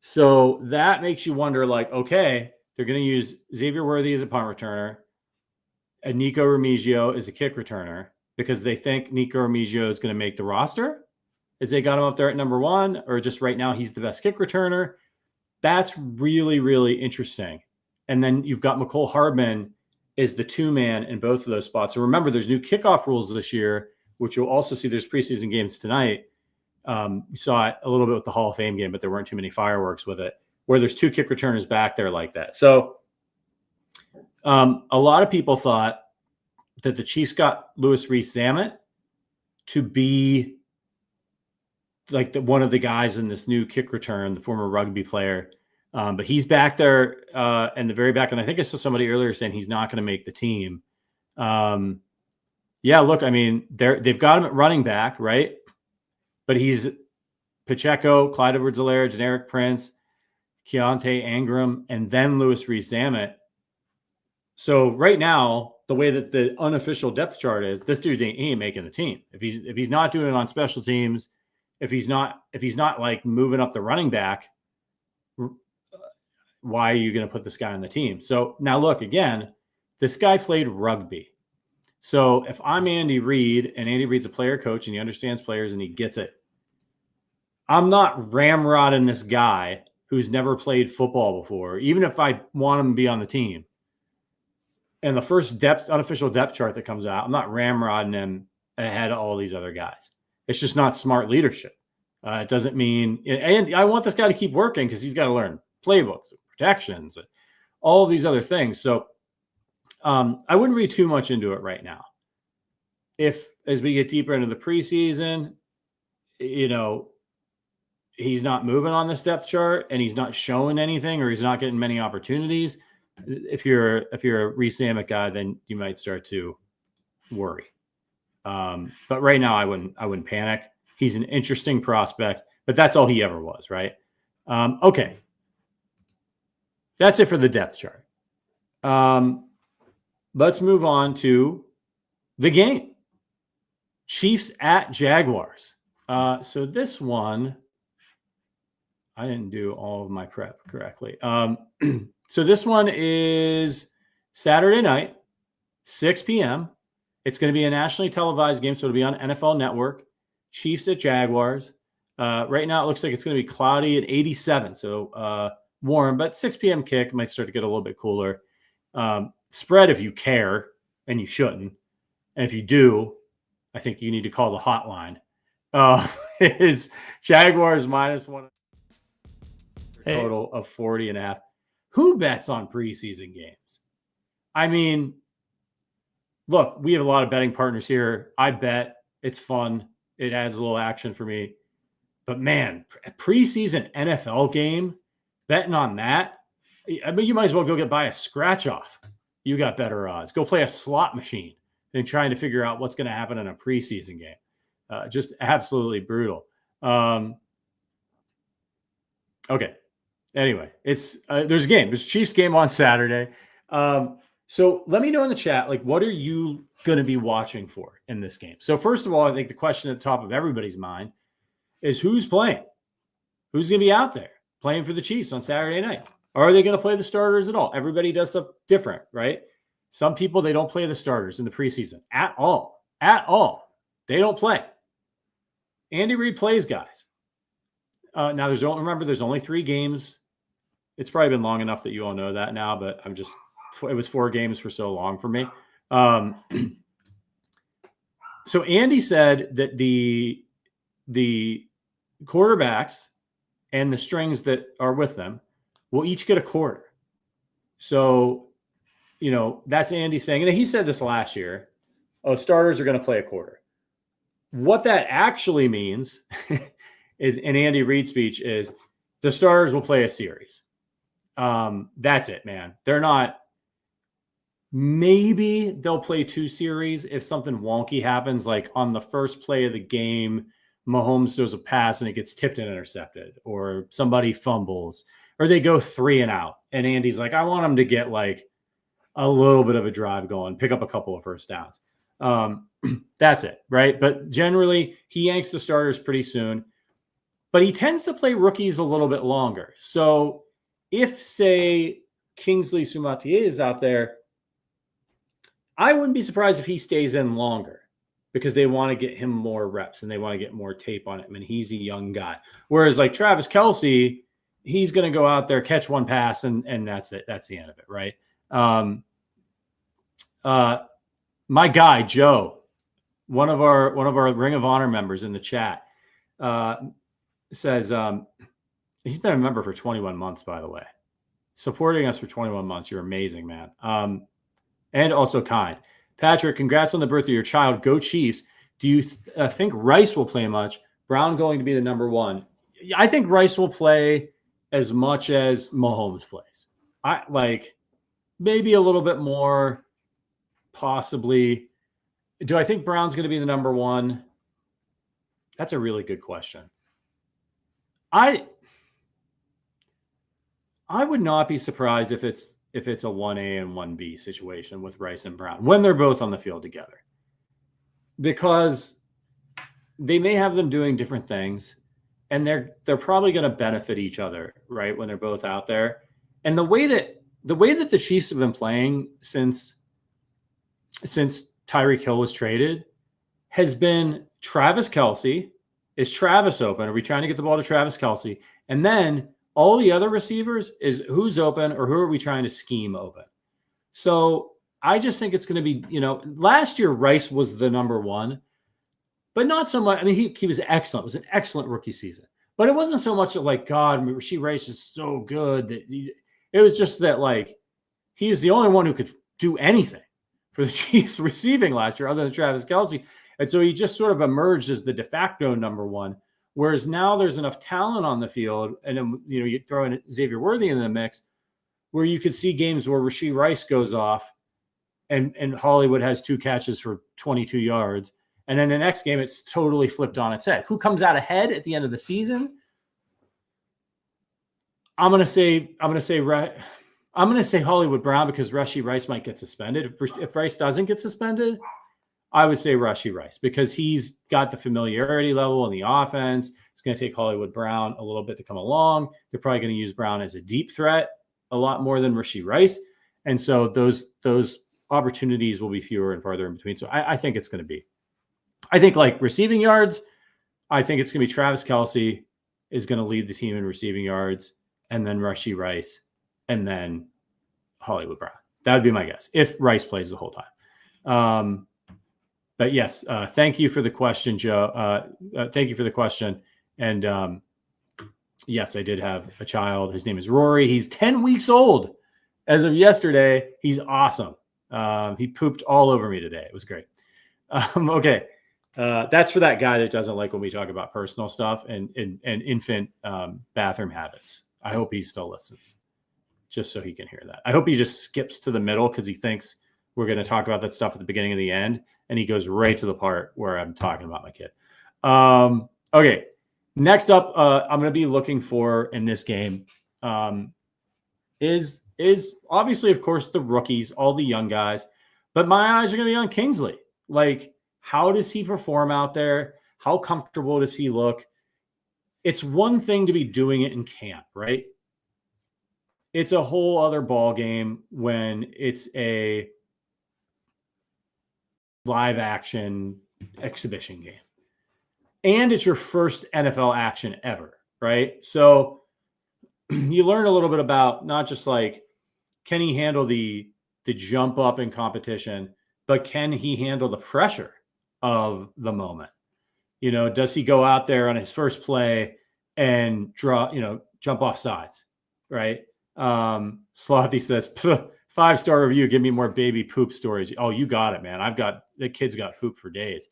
So that makes you wonder, like, okay, they're going to use Xavier Worthy as a punt returner and Nico Remigio as a kick returner because they think Nico Remigio is going to make the roster as they got him up there at number 1, or just right now he's the best kick returner. That's really, really interesting. And then you've got McCole Hardman as the 2-man in both of those spots. And remember, there's new kickoff rules this year, which you'll also see. There's preseason games tonight. You saw it a little bit with the Hall of Fame game, but there weren't too many fireworks with it, where there's 2 kick returners back there like that. So a lot of people thought that the Chiefs got Louis Reese-Zammit to be like one of the guys in this new kick return, the former rugby player. But he's back there in the very back. And I think I saw somebody earlier saying he's not going to make the team. Yeah, look, I mean, they've got him at running back, right? But he's Pacheco, Clyde Edwards-Helaire, Generic Prince, Keontae Ingram, and then Louis Reese-Zammit. So right now, the way that the unofficial depth chart is, this dude ain't making the team. If he's not doing it on special teams If he's not like moving up the running back, why are you going to put this guy on the team? So now look, again, this guy played rugby. So if I'm Andy Reid, and Andy Reid's a player coach and he understands players and he gets it, I'm not ramrodding this guy who's never played football before, even if I want him to be on the team. And the first unofficial depth chart that comes out, I'm not ramrodding him ahead of all these other guys. It's just not smart leadership. It doesn't mean, and I want this guy to keep working because he's got to learn playbooks, protections, all of these other things. So I wouldn't read too much into it right now. If, as we get deeper into the preseason, he's not moving on this depth chart and he's not showing anything, or he's not getting many opportunities. If you're a Reese Amick guy, then you might start to worry. But right now I wouldn't panic. He's an interesting prospect, but that's all he ever was, right? Okay. That's it for the depth chart. Let's move on to the game. Chiefs at Jaguars. So this one, I didn't do all of my prep correctly. So this one is Saturday night, 6 p.m. It's going to be a nationally televised game, so it'll be on NFL Network. Chiefs at Jaguars. Right now, it looks like it's going to be cloudy at 87, so warm, but 6 p.m. kick might start to get a little bit cooler. Spread if you care, and you shouldn't. And if you do, I think you need to call the hotline. It's Jaguars -1. Total of 40.5. Who bets on preseason games? I mean, look, we have a lot of betting partners here. I bet. It's fun. It adds a little action for me. But man, a preseason NFL game, betting on that, I mean, you might as well go buy a scratch off. You got better odds. Go play a slot machine than trying to figure out what's going to happen in a preseason game. Just absolutely brutal. Okay. Anyway, it's there's a game. There's a Chiefs game on Saturday. So let me know in the chat, like, what are you going to be watching for in this game? So first of all, I think the question at the top of everybody's mind is who's playing? Who's going to be out there playing for the Chiefs on Saturday night? Are they going to play the starters at all? Everybody does stuff different, right? Some people, they don't play the starters in the preseason at all. At all. They don't play. Andy Reid plays guys. Now, there's only 3 games. It's probably been long enough that you all know that now, but it was 4 games for so long for me. So Andy said that the quarterbacks and the strings that are with them will each get a quarter. So, that's Andy saying, and he said this last year, starters are going to play a quarter. What that actually means is, in Andy Reid's speech, is the starters will play a series. That's it, man. They're not, maybe they'll play 2 series if something wonky happens, like on the first play of the game, Mahomes throws a pass and it gets tipped and intercepted, or somebody fumbles, or they go 3 and out. And Andy's like, I want them to get like a little bit of a drive going, pick up a couple of first downs. That's it, right? But generally, he yanks the starters pretty soon. But he tends to play rookies a little bit longer. So if, say, Kingsley Sumatie is out there, I wouldn't be surprised if he stays in longer because they want to get him more reps and they want to get more tape on him, and he's a young guy. Whereas like Travis Kelce, he's going to go out there, catch one pass, and that's it. That's the end of it, right? My guy, Joe, one of our Ring of Honor members in the chat, says he's been a member for 21 months, by the way. Supporting us for 21 months. You're amazing, man. And also kind. Patrick, congrats on the birth of your child. Go Chiefs. Do you think Rice will play much? Brown going to be the number 1. I think Rice will play as much as Mahomes plays. I like maybe a little bit more, possibly. Do I think Brown's going to be the number 1? That's a really good question. I would not be surprised if it's a 1A and 1B situation with Rice and Brown when they're both on the field together. Because they may have them doing different things, and they're probably going to benefit each other, right, when they're both out there. And the way that the Chiefs have been playing since Tyreek Hill was traded has been Travis Kelce. Is Travis open? Are we trying to get the ball to Travis Kelce? And then all the other receivers is who's open or who are we trying to scheme open? So I just think it's going to be, last year Rice was the number one, but not so much. I mean, he was excellent. It was an excellent rookie season. But it wasn't so much like, God, Rashee Rice is so good that it was just that, like, he's the only one who could do anything for the Chiefs receiving last year other than Travis Kelce. And so he just sort of emerged as the de facto number one. Whereas now there's enough talent on the field, and then, you throw in Xavier Worthy in the mix, where you could see games where Rashee Rice goes off and Hollywood has 2 catches for 22 yards. And then the next game, it's totally flipped on its head. Who comes out ahead at the end of the season? I'm going to say Hollywood Brown, because Rashee Rice might get suspended. If Rice doesn't get suspended, I would say Rashee Rice, because he's got the familiarity level in the offense. It's going to take Hollywood Brown a little bit to come along. They're probably going to use Brown as a deep threat a lot more than Rashee Rice. And so those opportunities will be fewer and farther in between. So I think it's going to be, I think, like, receiving yards, I think it's going to be Travis Kelce is going to lead the team in receiving yards, and then Rashee Rice, and then Hollywood Brown. That would be my guess if Rice plays the whole time. But yes, thank you for the question, Joe. Thank you for the question. And yes, I did have a child. His name is Rory. He's 10 weeks old as of yesterday. He's awesome. He pooped all over me today. It was great. Okay. That's for that guy that doesn't like when we talk about personal stuff and infant bathroom habits. I hope he still listens, just so he can hear that. I hope he just skips to the middle because he thinks we're going to talk about that stuff at the beginning and the end, and he goes right to the part where I'm talking about my kid. Okay. Next up, I'm going to be looking for in this game is obviously, of course, the rookies, all the young guys, but my eyes are going to be on Kingsley. Like, how does he perform out there? How comfortable does he look? It's one thing to be doing it in camp, right? It's a whole other ball game when it's a live action exhibition game. And it's your first NFL action ever, right? So you learn a little bit about not just like, can he handle the jump up in competition, but can he handle the pressure of the moment? Does he go out there on his first play and jump off sides, right? Slothy says, 5-star review, give me more baby poop stories. Oh, you got it, man. The kid's got poop for days.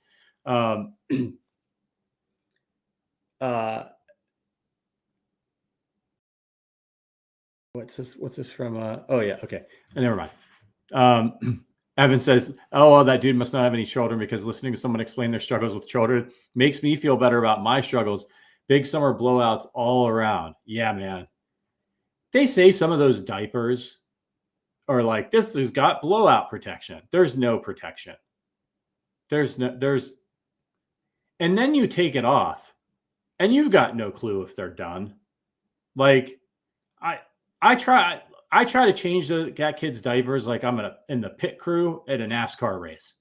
What's this from? Oh yeah. Okay. Never mind. Evan says, oh, well, that dude must not have any children, because listening to someone explain their struggles with children makes me feel better about my struggles. Big summer blowouts all around. Yeah, man. They say some of those diapers are like, this has got blowout protection. There's no protection. And then you take it off and you've got no clue if they're done. Like, I try to change that kid's diapers like I'm in the pit crew at a NASCAR race.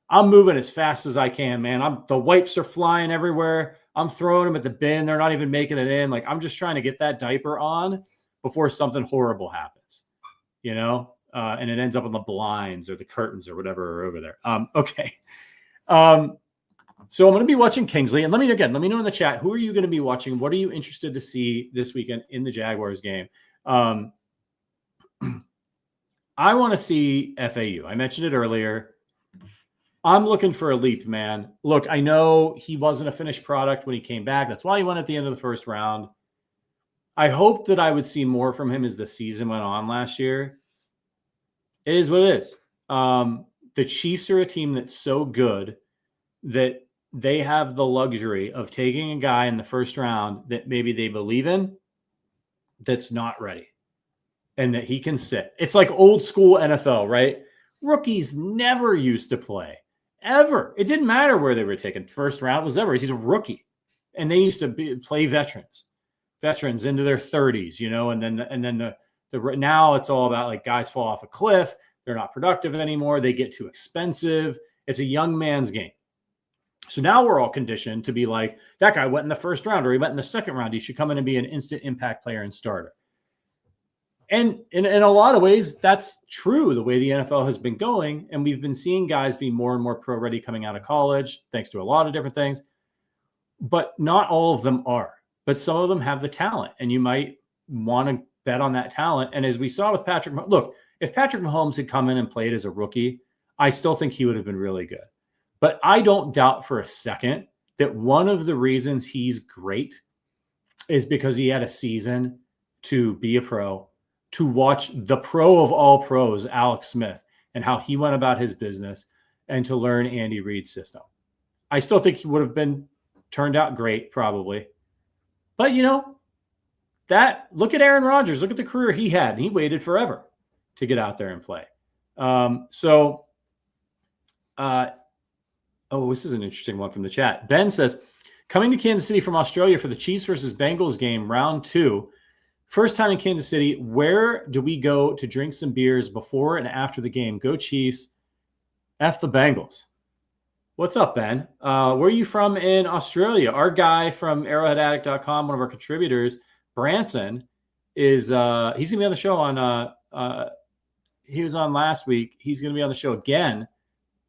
I'm moving as fast as I can, man. The wipes are flying everywhere. I'm throwing them at the bin. They're not even making it in. Like, I'm just trying to get that diaper on before something horrible happens, and it ends up on the blinds or the curtains or whatever are over there. Okay. So I'm going to be watching Kingsley, and let me know in the chat, who are you going to be watching? What are you interested to see this weekend in the Jaguars game? I want to see FAU. I mentioned it earlier. I'm looking for a leap, man. Look, I know he wasn't a finished product when he came back. That's why he went at the end of the first round. I hoped that I would see more from him as the season went on last year. It is what it is. The Chiefs are a team that's so good that they have the luxury of taking a guy in the first round that maybe they believe in that's not ready and that he can sit. It's like old school NFL, right? Rookies never used to play. ever. It didn't matter where they were taken. First round was ever. He's a rookie. And they used to play veterans into their 30s, and then the now it's all about like guys fall off a cliff. They're not productive anymore. They get too expensive. It's a young man's game. So now we're all conditioned to be like, that guy went in the first round or he went in the second round. He should come in and be an instant impact player and starter. And in a lot of ways, that's true the way the NFL has been going. And we've been seeing guys be more and more pro ready coming out of college, thanks to a lot of different things. But not all of them are. But some of them have the talent. And you might want to bet on that talent. And as we saw with Patrick, look, if Patrick Mahomes had come in and played as a rookie, I still think he would have been really good. But I don't doubt for a second that one of the reasons he's great is because he had a season to be a pro, to watch the pro of all pros, Alex Smith, and how he went about his business, and to learn Andy Reid's system. I still think he would have turned out great, probably. But, look at Aaron Rodgers. Look at the career he had. And he waited forever to get out there and play. This is an interesting one from the chat. Ben says, coming to Kansas City from Australia for the Chiefs versus Bengals game, round 2. First time in Kansas City. Where do we go to drink some beers before and after the game? Go Chiefs. F the Bengals. What's up, Ben? Where are you from in Australia? Our guy from arrowheadaddict.com, one of our contributors, Branson, is he's going to be on the show on he was on last week. He's going to be on the show again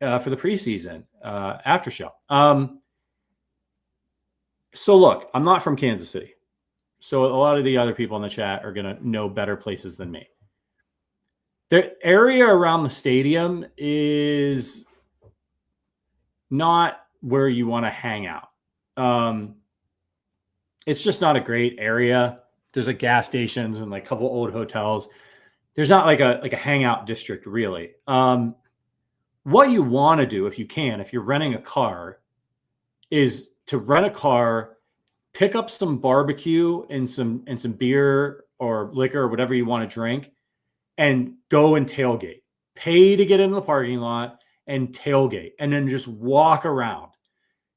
for the preseason after show. So look, I'm not from Kansas City. So a lot of the other people in the chat are going to know better places than me. The area around the stadium is not where you want to hang out. It's just not a great area. There's like gas stations and like a couple old hotels. There's not like a hangout district really. What you want to do, if you can, if you're renting a car, is to rent a car, pick up some barbecue and some beer or liquor or whatever you want to drink, and go and tailgate. Pay to get into the parking lot and tailgate, and then just walk around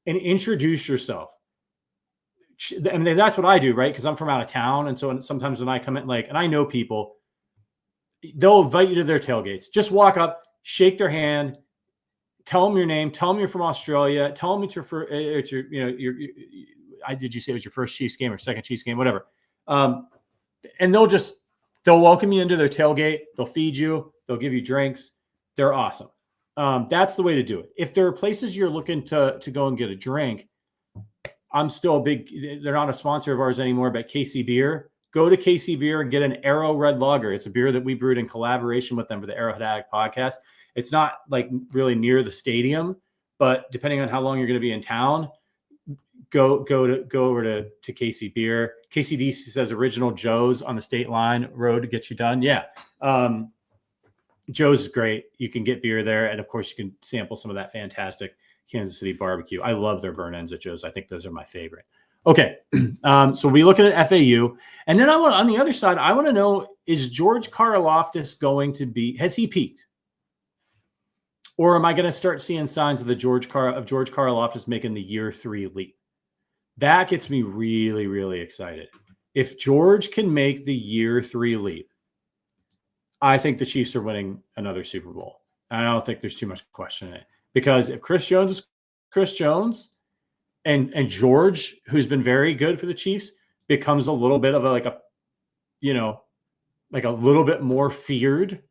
and introduce yourself. I mean, that's what I do, right? Because I'm from out of town, and so sometimes when I come in, and I know people, they'll invite you to their tailgates. Just walk up, shake their hand, tell them your name, tell them you're from Australia, tell them did you say it was your first Chiefs game or second Chiefs game, whatever. And they'll welcome you into their tailgate. They'll feed you. They'll give you drinks. They're awesome. That's the way to do it. If there are places you're looking to go and get a drink, I'm still they're not a sponsor of ours anymore, but KC Beer. Go to KC Beer and get an Arrow Red Lager. It's a beer that we brewed in collaboration with them for the Arrowhead Addict podcast. It's not like really near the stadium, but depending on how long you're going to be in town, go over to KC Beer. KCDC says Original Joe's on the State Line Road to get you done. Yeah. Joe's is great. You can get beer there. And of course you can sample some of that fantastic Kansas City barbecue. I love their burn ends at Joe's. I think those are my favorite. Okay. So we look at FAU, and then on the other side, I want to know, is George Karlaftis has he peaked? Or am I going to start seeing signs of George Karlaftis making the year 3 leap? That gets me really, really excited. If George can make the year 3 leap, I think the Chiefs are winning another Super Bowl. I don't think there's too much question in it. Because if Chris Jones is Chris Jones and George, who's been very good for the Chiefs, becomes a little bit of a little bit more feared,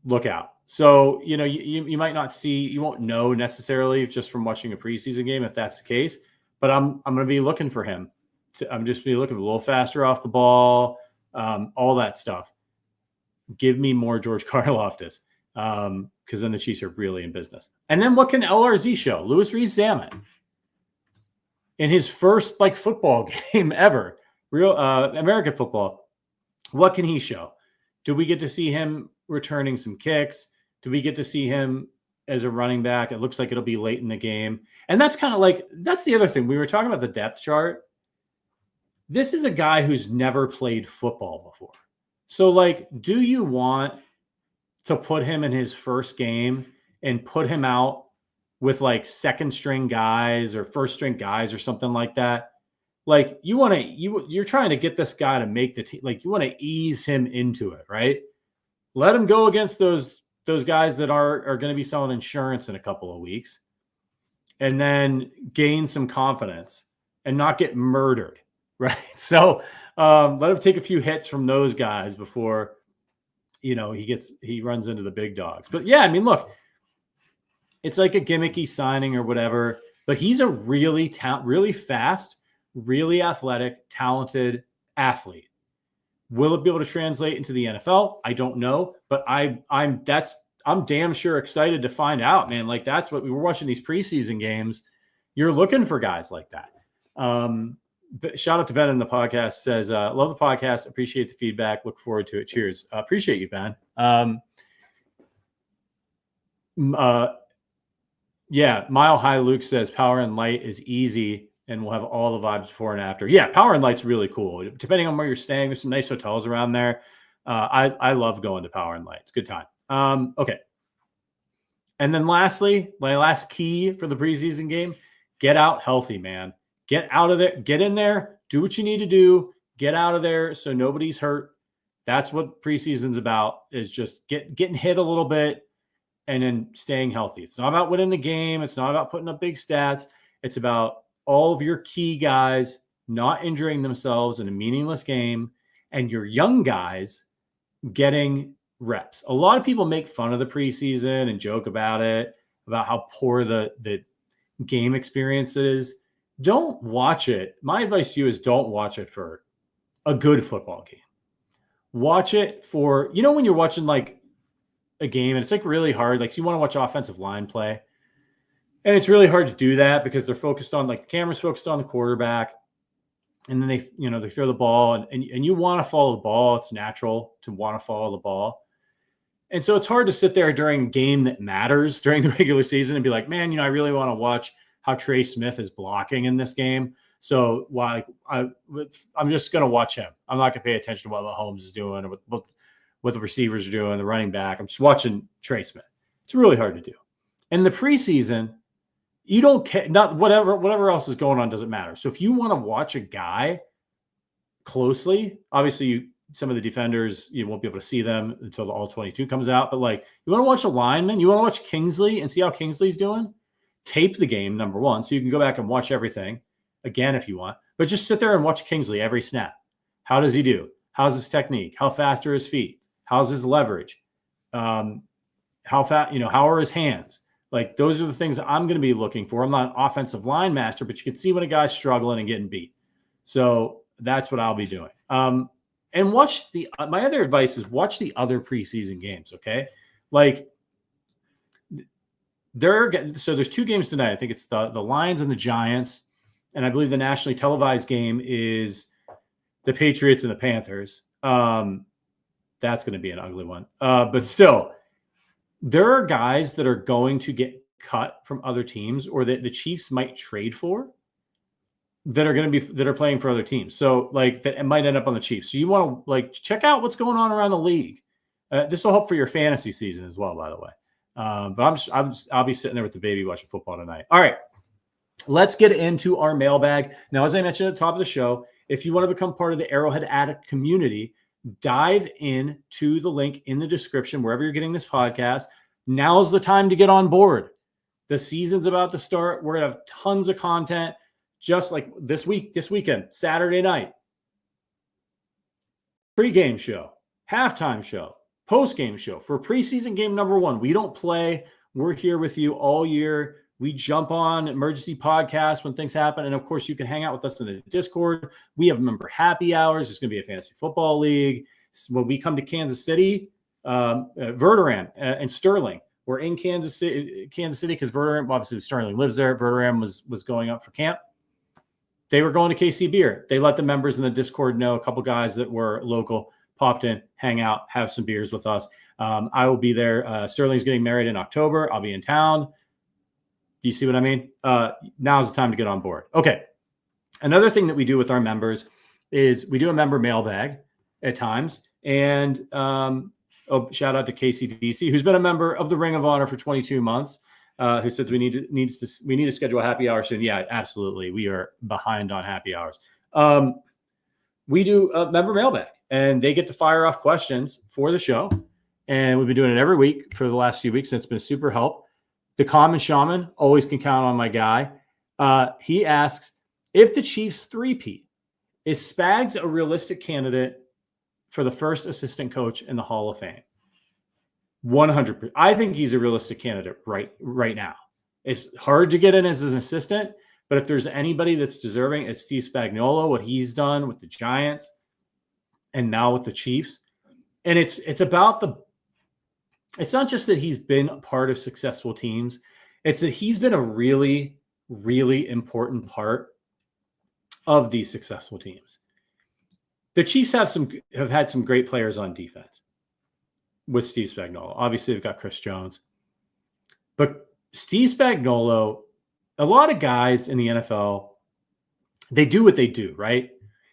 look out. So, you might not see, you won't know necessarily just from watching a preseason game if that's the case, but I'm going to be looking for him. I'm just be looking a little faster off the ball, all that stuff. Give me more George Karlaftis, because then the Chiefs are really in business. And then what can LRZ show? Louis Rees-Zammit in his first football game ever, real American football. What can he show? Do we get to see him returning some kicks? Do we get to see him as a running back? It looks like it'll be late in the game. And that's kind of that's the other thing. We were talking about the depth chart. This is a guy who's never played football before. So do you want to put him in his first game and put him out with like second string guys or first string guys or something like that. Like you're trying to get this guy to make the team. Like you want to ease him into it, right? Let him go against those guys that are going to be selling insurance in a couple of weeks, and then gain some confidence and not get murdered, right? So let him take a few hits from those guys before, he runs into the big dogs. But yeah, I mean, look, it's like a gimmicky signing or whatever, but he's a really fast, really athletic, talented athlete. Will it be able to translate into the NFL? I don't know, but I'm damn sure excited to find out, man. Like that's what we were watching these preseason games. You're looking for guys like that. But shout out to Ben in the podcast, says, love the podcast. Appreciate the feedback. Look forward to it. Cheers. Appreciate you, Ben. Yeah. Mile High Luke says Power and Light is easy and we'll have all the vibes before and after. Yeah. Power and Light's really cool. Depending on where you're staying, there's some nice hotels around there. I love going to Power and Light. It's a good time. Okay. And then lastly, my last key for the preseason game, get out healthy, man. Get out of there, get in there, do what you need to do, get out of there so nobody's hurt. That's what preseason's about, is just getting hit a little bit and then staying healthy. It's not about winning the game. It's not about putting up big stats. It's about all of your key guys not injuring themselves in a meaningless game and your young guys getting reps. A lot of people make fun of the preseason and joke about it, about how poor the game experience is. Don't watch it. My advice to you is don't watch it for a good football game. Watch it for, when you're watching like a game and it's like really hard, like so you want to watch offensive line play. And it's really hard to do that because they're focused on, like the camera's focused on the quarterback. And then they throw the ball and you want to follow the ball. It's natural to want to follow the ball. And so it's hard to sit there during a game that matters during the regular season and be like, man, I really want to watch how Trey Smith is blocking in this game. So I'm just going to watch him. I'm not going to pay attention to what Mahomes is doing or what the receivers are doing, the running back. I'm just watching Trey Smith. It's really hard to do. In the preseason, you don't care. Not whatever else is going on doesn't matter. So if you want to watch a guy closely, obviously some of the defenders, you won't be able to see them until the All-22 comes out. But like you want to watch a lineman, you want to watch Kingsley and see how Kingsley's doing. Tape the game, number one, so you can go back and watch everything again if you want. But just sit there and watch Kingsley every snap. How does he do? How's his technique? How fast are his feet? How's his leverage? How fast? How are his hands? Like those are the things that I'm going to be looking for. I'm not an offensive line master, but you can see when a guy's struggling and getting beat. So that's what I'll be doing. And watch my other advice is watch the other preseason games. Okay, like. So there's two games tonight. I think it's the Lions and the Giants. And I believe the nationally televised game is the Patriots and the Panthers. That's going to be an ugly one. But still, there are guys that are going to get cut from other teams or that the Chiefs might trade for that are playing for other teams. So like that it might end up on the Chiefs. So you want to like check out what's going on around the league. This will help for your fantasy season as well, by the way. But I'll be sitting there with the baby watching football tonight. All right, let's get into our mailbag. Now, as I mentioned at the top of the show, if you want to become part of the Arrowhead Addict community, dive in to the link in the description, wherever you're getting this podcast. Now's the time to get on board. The season's about to start. We're going to have tons of content just like this weekend, Saturday night. Pre-game show, halftime show, post-game show for preseason game number 1. We don't play. We're here with you all year. We jump on emergency podcasts when things happen. And of course, you can hang out with us in the Discord. We have member happy hours. There's going to be a fantasy football league. When we come to Kansas City, Verderam and Sterling, we're in Kansas City because Verderam, obviously Sterling lives there. Verderam was going up for camp. They were going to KC Beer. They let the members in the Discord know. A couple guys that were local popped in, hang out, have some beers with us. I will be there. Sterling's getting married in October. I'll be in town. You see what I mean? Now's the time to get on board. Okay. Another thing that we do with our members is we do a member mailbag at times. And shout out to KCDC, who's been a member of the Ring of Honor for 22 months, who says we need to schedule a happy hour soon. Yeah, absolutely. We are behind on happy hours. We do a member mailbag, and they get to fire off questions for the show. And we've been doing it every week for the last few weeks, and it's been a super help. The Common Shaman, always can count on my guy. He asks, if the Chiefs three-peat, is Spags a realistic candidate for the first assistant coach in the Hall of Fame? 100%. I think he's a realistic candidate right now. It's hard to get in as an assistant, but if there's anybody that's deserving, it's Steve Spagnuolo, what he's done with the Giants and now with the Chiefs. And it's not just that he's been a part of successful teams. It's that he's been a really, really important part of these successful teams. The Chiefs have had some great players on defense with Steve Spagnuolo. Obviously, they've got Chris Jones. But Steve Spagnuolo, a lot of guys in the NFL, they do what they do, right?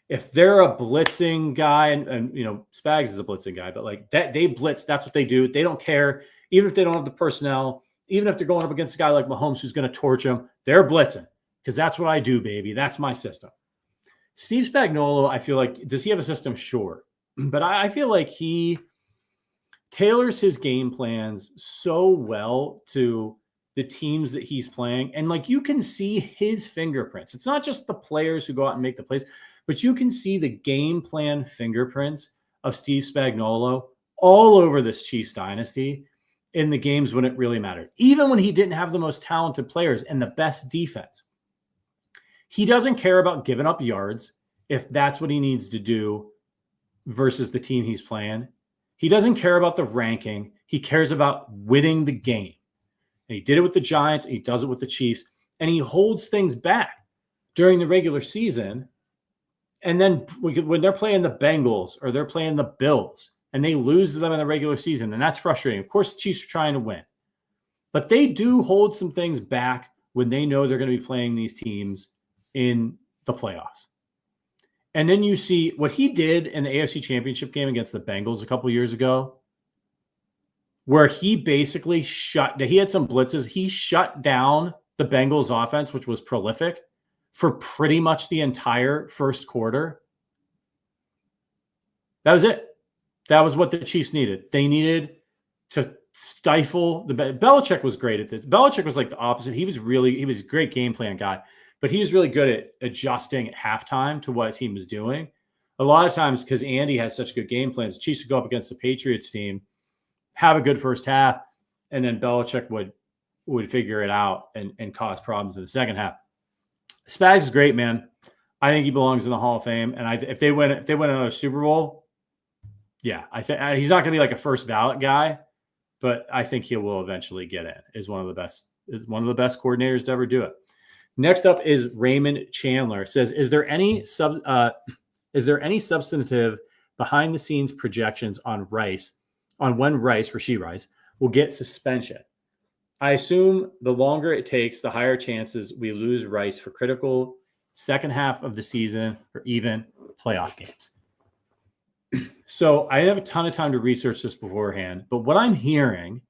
If they're a blitzing guy, and Spags is a blitzing guy, but like that, they blitz, that's what they do. They don't care, even if they don't have the personnel, even if they're going up against a guy like Mahomes who's going to torch them, they're blitzing because that's what I do, baby. That's my system. Steve Spagnuolo, I feel like, does he have a system? Sure. But I feel like he tailors his game plans so well to the teams that he's playing. And like, you can see his fingerprints. It's not just the players who go out and make the plays, but you can see the game plan fingerprints of Steve Spagnuolo all over this Chiefs dynasty in the games when it really mattered. Even when he didn't have the most talented players and the best defense. He doesn't care about giving up yards if that's what he needs to do versus the team he's playing. He doesn't care about the ranking. He cares about winning the game. And he did it with the Giants. And he does it with the Chiefs. And he holds things back during the regular season. And then when they're playing the Bengals or they're playing the Bills and they lose to them in the regular season, and that's frustrating. Of course, the Chiefs are trying to win. But they do hold some things back when they know they're going to be playing these teams in the playoffs. And then you see what he did in the AFC Championship game against the Bengals a couple years ago, where he basically he had some blitzes. He shut down the Bengals offense, which was prolific, for pretty much the entire first quarter. That was it. That was what the Chiefs needed. They needed to stifle Belichick was great at this. Belichick was like the opposite. He was a great game plan guy, but he was really good at adjusting at halftime to what a team was doing. A lot of times, because Andy has such good game plans, the Chiefs would go up against the Patriots team, have a good first half, and then Belichick would figure it out and cause problems in the second half. Spags is great, man. I think he belongs in the Hall of Fame. And if they win another Super Bowl, yeah, I think he's not going to be like a first ballot guy, but I think he will eventually get in. Is one of the best coordinators to ever do it. Next up is Raymond Chandler. It says, is there any substantive behind the scenes projections on when Rasheed Rice will get suspension? I assume the longer it takes, the higher chances we lose Rice for critical second half of the season or even playoff games. So I didn't have a ton of time to research this beforehand, but what I'm hearing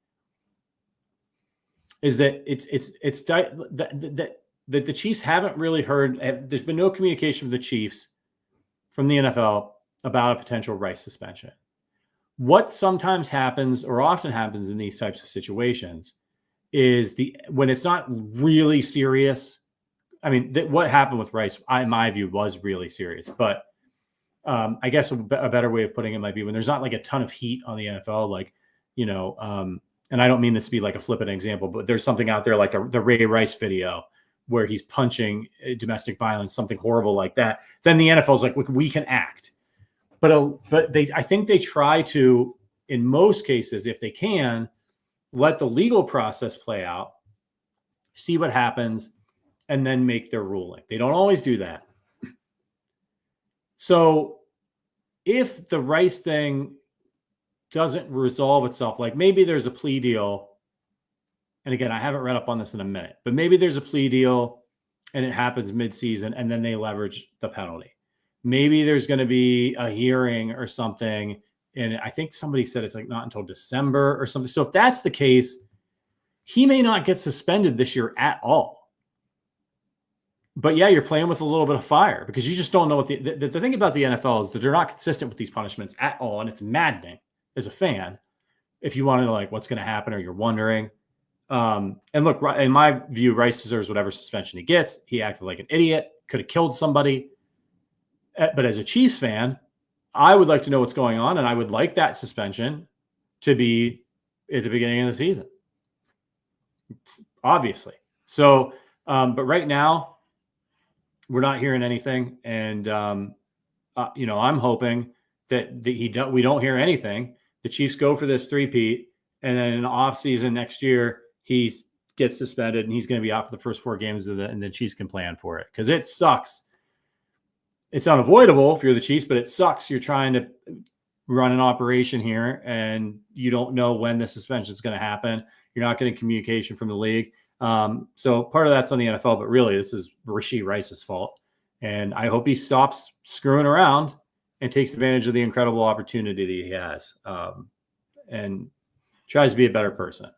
is that that the Chiefs haven't really heard. There's been no communication with the Chiefs from the NFL about a potential Rice suspension. What sometimes happens or often happens in these types of situations is when it's not really serious. I mean, what happened with Rice, in my view, was really serious. But I guess a better way of putting it might be when there's not like a ton of heat on the NFL, like, and I don't mean this to be like a flippant example, but there's something out there like the Ray Rice video where he's punching domestic violence, something horrible like that. Then the NFL's like, we can act. But I think they try to, in most cases, if they can, let the legal process play out, see what happens, and then make their ruling. They don't always do that. So if the Rice thing doesn't resolve itself, like maybe there's a plea deal, and again, I haven't read up on this in a minute, but maybe there's a plea deal and it happens mid-season and then they leverage the penalty. Maybe there's going to be a hearing or something And I think somebody said it's like not until December or something. So if that's the case, he may not get suspended this year at all. But yeah, you're playing with a little bit of fire because you just don't know what the thing about the NFL is that they're not consistent with these punishments at all. And it's maddening as a fan if you want to know like what's going to happen or you're wondering. And look, in my view, Rice deserves whatever suspension he gets. He acted like an idiot, could have killed somebody. But as a Chiefs fan, I would like to know what's going on, and I would like that suspension to be at the beginning of the season, obviously. So, but right now, we're not hearing anything, and I'm hoping that we don't hear anything. The Chiefs go for this three-peat, and then in the offseason next year, he gets suspended, and he's going to be out for the first 4 games and the Chiefs can plan for it because it sucks. It's unavoidable if you're the Chiefs, but it sucks. You're trying to run an operation here, and you don't know when the suspension is going to happen. You're not getting communication from the league. So part of that's on the NFL, but really this is Rashee Rice's fault. And I hope he stops screwing around and takes advantage of the incredible opportunity that he has and tries to be a better person.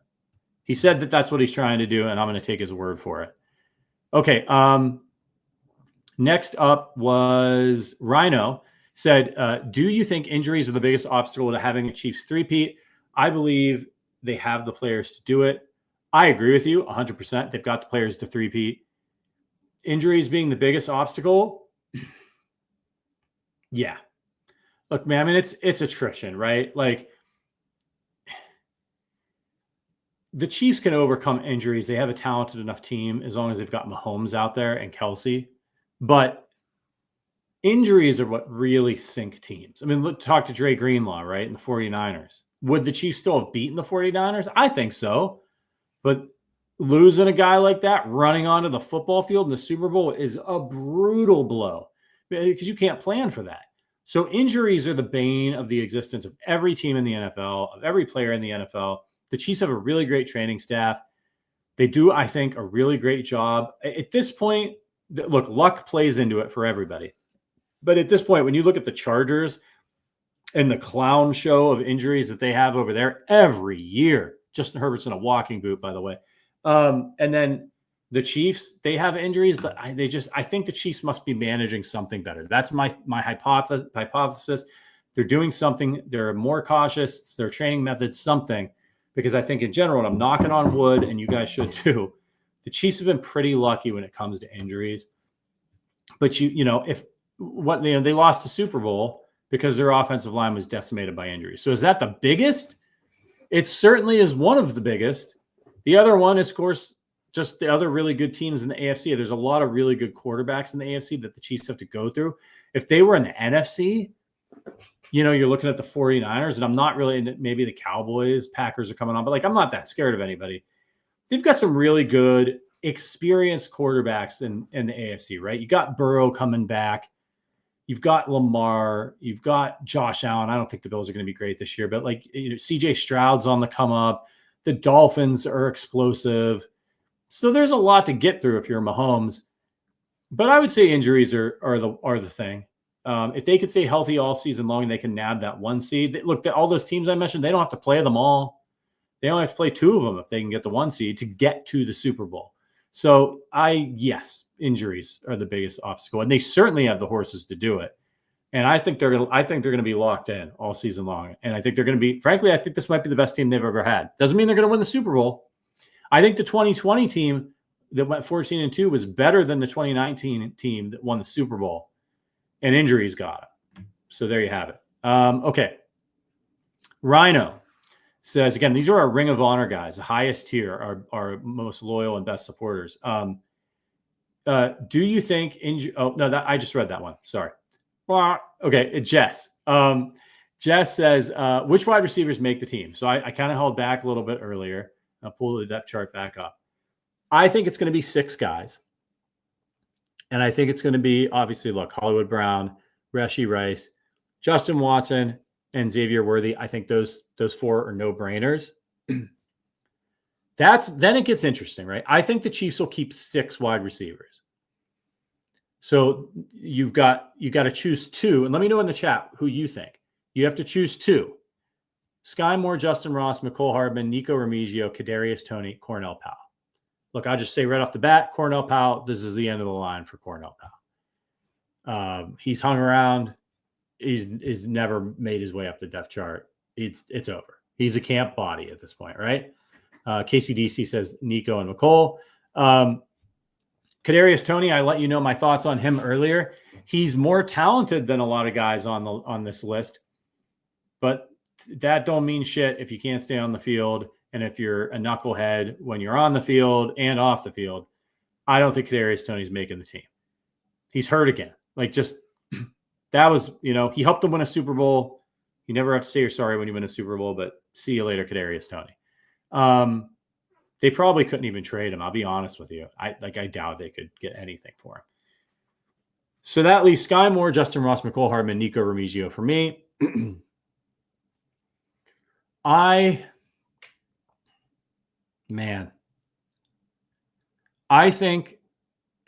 He said that that's what he's trying to do, and I'm going to take his word for it. Okay. Next up was Rhino said, do you think injuries are the biggest obstacle to having a Chiefs three-peat? I believe they have the players to do it. I agree with you 100%. They've got the players to three-peat. Injuries being the biggest obstacle? Yeah. Look, man, I mean, it's attrition, right? Like, the Chiefs can overcome injuries. They have a talented enough team as long as they've got Mahomes out there and Kelce. But injuries are what really sink teams. I mean, look, talk to Dre Greenlaw, right, in the 49ers. Would the Chiefs still have beaten the 49ers? I think so. But losing a guy like that running onto the football field in the Super Bowl is a brutal blow because you can't plan for that. So injuries are the bane of the existence of every team in the NFL, of every player in the NFL. The Chiefs have a really great training staff. They do, I think, a really great job. At this point, look, luck plays into it for everybody. But at this point, when you look at the Chargers and the clown show of injuries that they have over there every year, Justin Herbert's in a walking boot, by the way. And then the Chiefs, they have injuries, but I think the Chiefs must be managing something better. That's my hypothesis. They're doing something. They're more cautious. Their training methods, something. Because I think in general, and I'm knocking on wood, and you guys should too, the Chiefs have been pretty lucky when it comes to injuries. But they lost the Super Bowl because their offensive line was decimated by injuries. So is that the biggest? It certainly is one of the biggest. The other one is, of course, just the other really good teams in the AFC. There's a lot of really good quarterbacks in the AFC that the Chiefs have to go through. If they were in the NFC, you're looking at the 49ers, and I'm not really, maybe the Cowboys, Packers are coming on, but I'm not that scared of anybody. They've got some really good, experienced quarterbacks in the AFC, right? You got Burrow coming back. You've got Lamar. You've got Josh Allen. I don't think the Bills are going to be great this year, but CJ Stroud's on the come up. The Dolphins are explosive. So there's a lot to get through if you're Mahomes. But I would say injuries are the thing. If they could stay healthy all season long and they can nab that 1 seed, look, all those teams I mentioned, they don't have to play them all. They only have to play 2 of them if they can get the 1 seed to get to the Super Bowl. So yes, injuries are the biggest obstacle, and they certainly have the horses to do it. And I think they're going to be locked in all season long. And I think they're going to be, frankly, I think this might be the best team they've ever had. Doesn't mean they're going to win the Super Bowl. I think the 2020 team that went 14-2 was better than the 2019 team that won the Super Bowl. And injuries got it. So there you have it. Okay. Rhino says, again, these are our Ring of Honor guys, the highest tier, our most loyal and best supporters. Do you think I just read that one. Sorry. Okay. Jess. Jess says, which wide receivers make the team? So I kind of held back a little bit earlier. I'll pull the depth chart back up. I think it's going to be 6 guys. And I think it's going to be, obviously, look, Hollywood Brown, Rashee Rice, Justin Watson, and Xavier Worthy. I think those 4 are no-brainers. Then it gets interesting, right? I think the Chiefs will keep 6 wide receivers. So you got to choose 2. And let me know in the chat who you think. You have to choose two. Sky Moore, Justin Ross, McCole Hardman, Nico Remigio, Kadarius Toney, Cornell Powell. Look, I'll just say right off the bat, Cornell Powell, this is the end of the line for Cornell Powell. He's hung around. He's never made his way up the depth chart. It's over. He's a camp body at this point, right? KCDC says Nico and McCole. Kadarius Toney, I let you know my thoughts on him earlier. He's more talented than a lot of guys on this list, but that don't mean shit if you can't stay on the field and if you're a knucklehead when you're on the field and off the field. I don't think Kadarius Toney's making the team. He's hurt again. That was, he helped them win a Super Bowl. You never have to say you're sorry when you win a Super Bowl, but see you later, Kadarius Toney. They probably couldn't even trade him. I'll be honest with you. I doubt they could get anything for him. So that leaves Sky Moore, Justin Ross, McCole Hardman, Nico Remigio for me. I think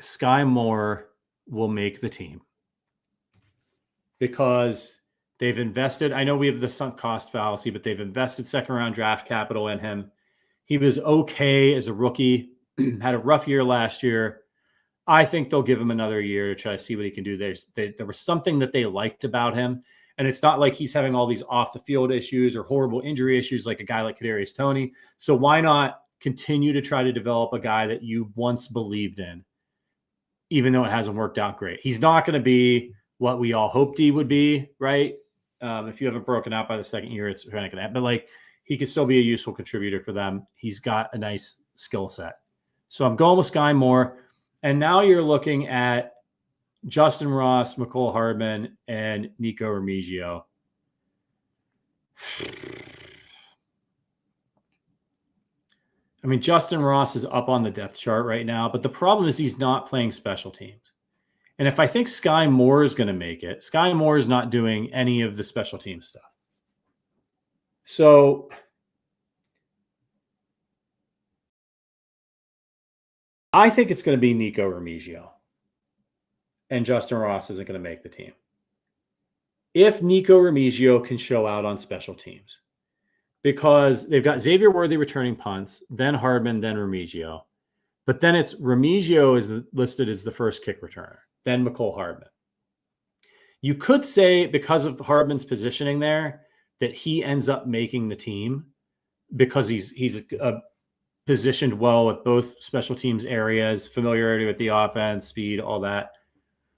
Sky Moore will make the team because they've invested. I know we have the sunk cost fallacy, but they've invested second-round draft capital in him. He was okay as a rookie, had a rough year last year. I think they'll give him another year to try to see what he can do. There was something that they liked about him, and it's not like he's having all these off-the-field issues or horrible injury issues like a guy like Kadarius Toney. So why not continue to try to develop a guy that you once believed in, even though it hasn't worked out great? He's not going to be what we all hoped he would be, right? If you haven't broken out by the second year, it's kind of going to happen. But he could still be a useful contributor for them. He's got a nice skill set. So I'm going with Sky Moore. And now you're looking at Justin Ross, McCole Hardman, and Nico Remigio. I mean, Justin Ross is up on the depth chart right now, but the problem is he's not playing special teams. And if I think Sky Moore is going to make it, Sky Moore is not doing any of the special team stuff. So I think it's going to be Nico Remigio, and Justin Ross isn't going to make the team. If Nico Remigio can show out on special teams, because they've got Xavier Worthy returning punts, then Hardman, then Remigio. But then it's Remigio is listed as the first kick returner, then McCole Hardman. You could say because of Hardman's positioning there that he ends up making the team because he's positioned well with both special teams areas, familiarity with the offense, speed, all that.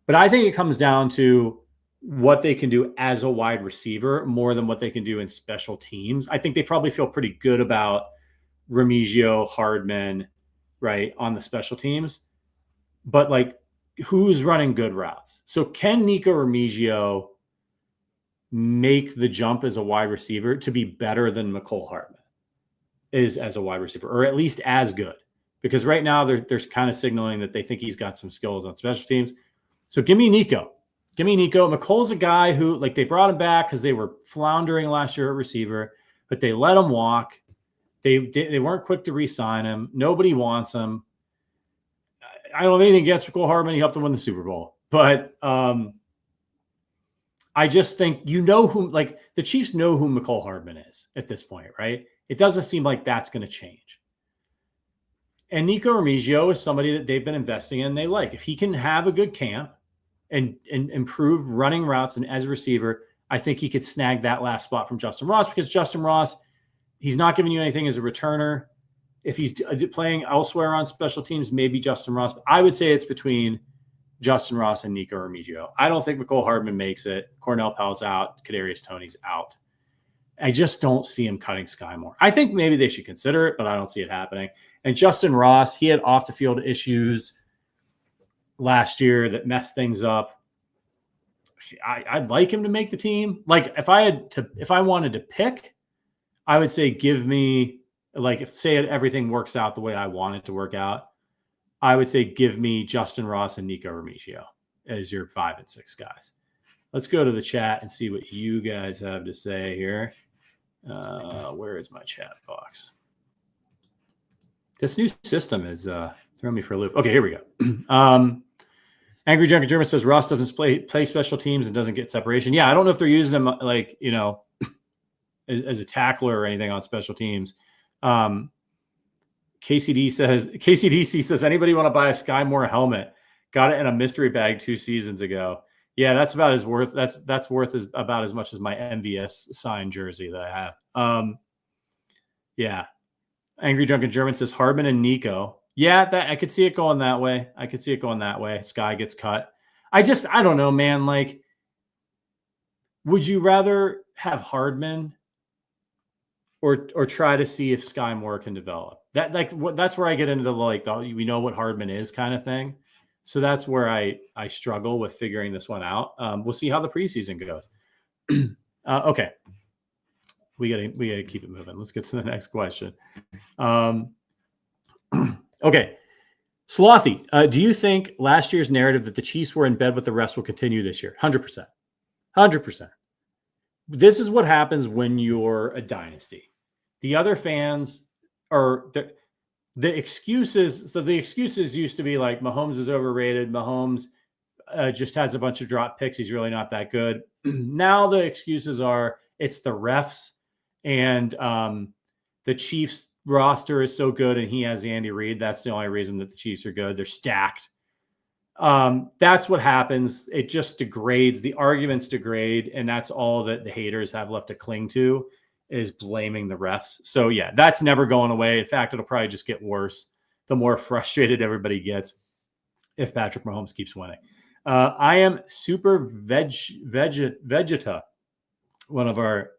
But I think it comes down to what they can do as a wide receiver more than what they can do in special teams. I think they probably feel pretty good about Remigio, Hardman, right, on the special teams. But who's running good routes? So can Nico Remigio make the jump as a wide receiver to be better than McCole Hardman is as a wide receiver, or at least as good? Because right now they're kind of signaling that they think he's got some skills on special teams. So give me Nico. Give me Nico. McCole's a guy who, they brought him back because they were floundering last year at receiver, but they let him walk. They weren't quick to re-sign him. Nobody wants him. I don't have anything against McCole Hardman. He helped them win the Super Bowl. But I just think the Chiefs know who McCole Hardman is at this point, right? It doesn't seem like that's going to change. And Nico Remigio is somebody that they've been investing in. They like. If he can have a good camp and improve running routes and as a receiver, I think he could snag that last spot from Justin Ross, because Justin Ross, he's not giving you anything as a returner. If he's playing elsewhere on special teams, maybe Justin Ross. But I would say it's between Justin Ross and Nico Remigio. I don't think McCole Hardman makes it. Cornell Powell's out. Kadarius Toney's out. I just don't see him cutting Sky Moore. I think maybe they should consider it, but I don't see it happening. And Justin Ross, he had off-the-field issues last year that messed things up. I'd like him to make the team. If I wanted to pick, I would say give me, if everything works out the way I want it to work out, I would say give me Justin Ross and Nico Remigio as your 5 and 6 guys. Let's go to the chat and see what you guys have to say here. Where is my chat box? This new system is throwing me for a loop. Okay, here we go. Angry Junkie German says Ross doesn't play special teams and doesn't get separation. Yeah, I don't know if they're using him like, as a tackler or anything on special teams. KCDC says, anybody want to buy a Sky Moore helmet? Got it in a mystery bag 2 seasons ago. Yeah, that's about as worth. That's worth about as much as my MVS signed jersey that I have. Yeah. Angry Drunken German says Hardman and Nico. Yeah, that I could see it going that way. Sky gets cut. I don't know, man. Like, would you rather have Hardman or try to see if Sky Moore can develop? That's where I get into we know what Hardman is kind of thing. So that's where I struggle with figuring this one out. We'll see how the preseason goes. Okay. We gotta keep it moving. Let's get to the next question. Okay. Slothy, do you think last year's narrative that the Chiefs were in bed with the refs will continue this year? 100%. 100%. This is what happens when you're a dynasty. The other fans are the excuses. So the excuses used to be like Mahomes is overrated. Mahomes just has a bunch of drop picks. He's really not that good. Now the excuses are it's the refs and the Chiefs roster is so good and he has Andy Reid. That's the only reason that the Chiefs are good. They're stacked. That's what happens. It just degrades. The arguments degrade, and that's all that the haters have left to cling to is blaming the refs. So yeah, that's never going away. In fact, it'll probably just get worse the more frustrated everybody gets if Patrick Mahomes keeps winning. I am super Vegeta. One of our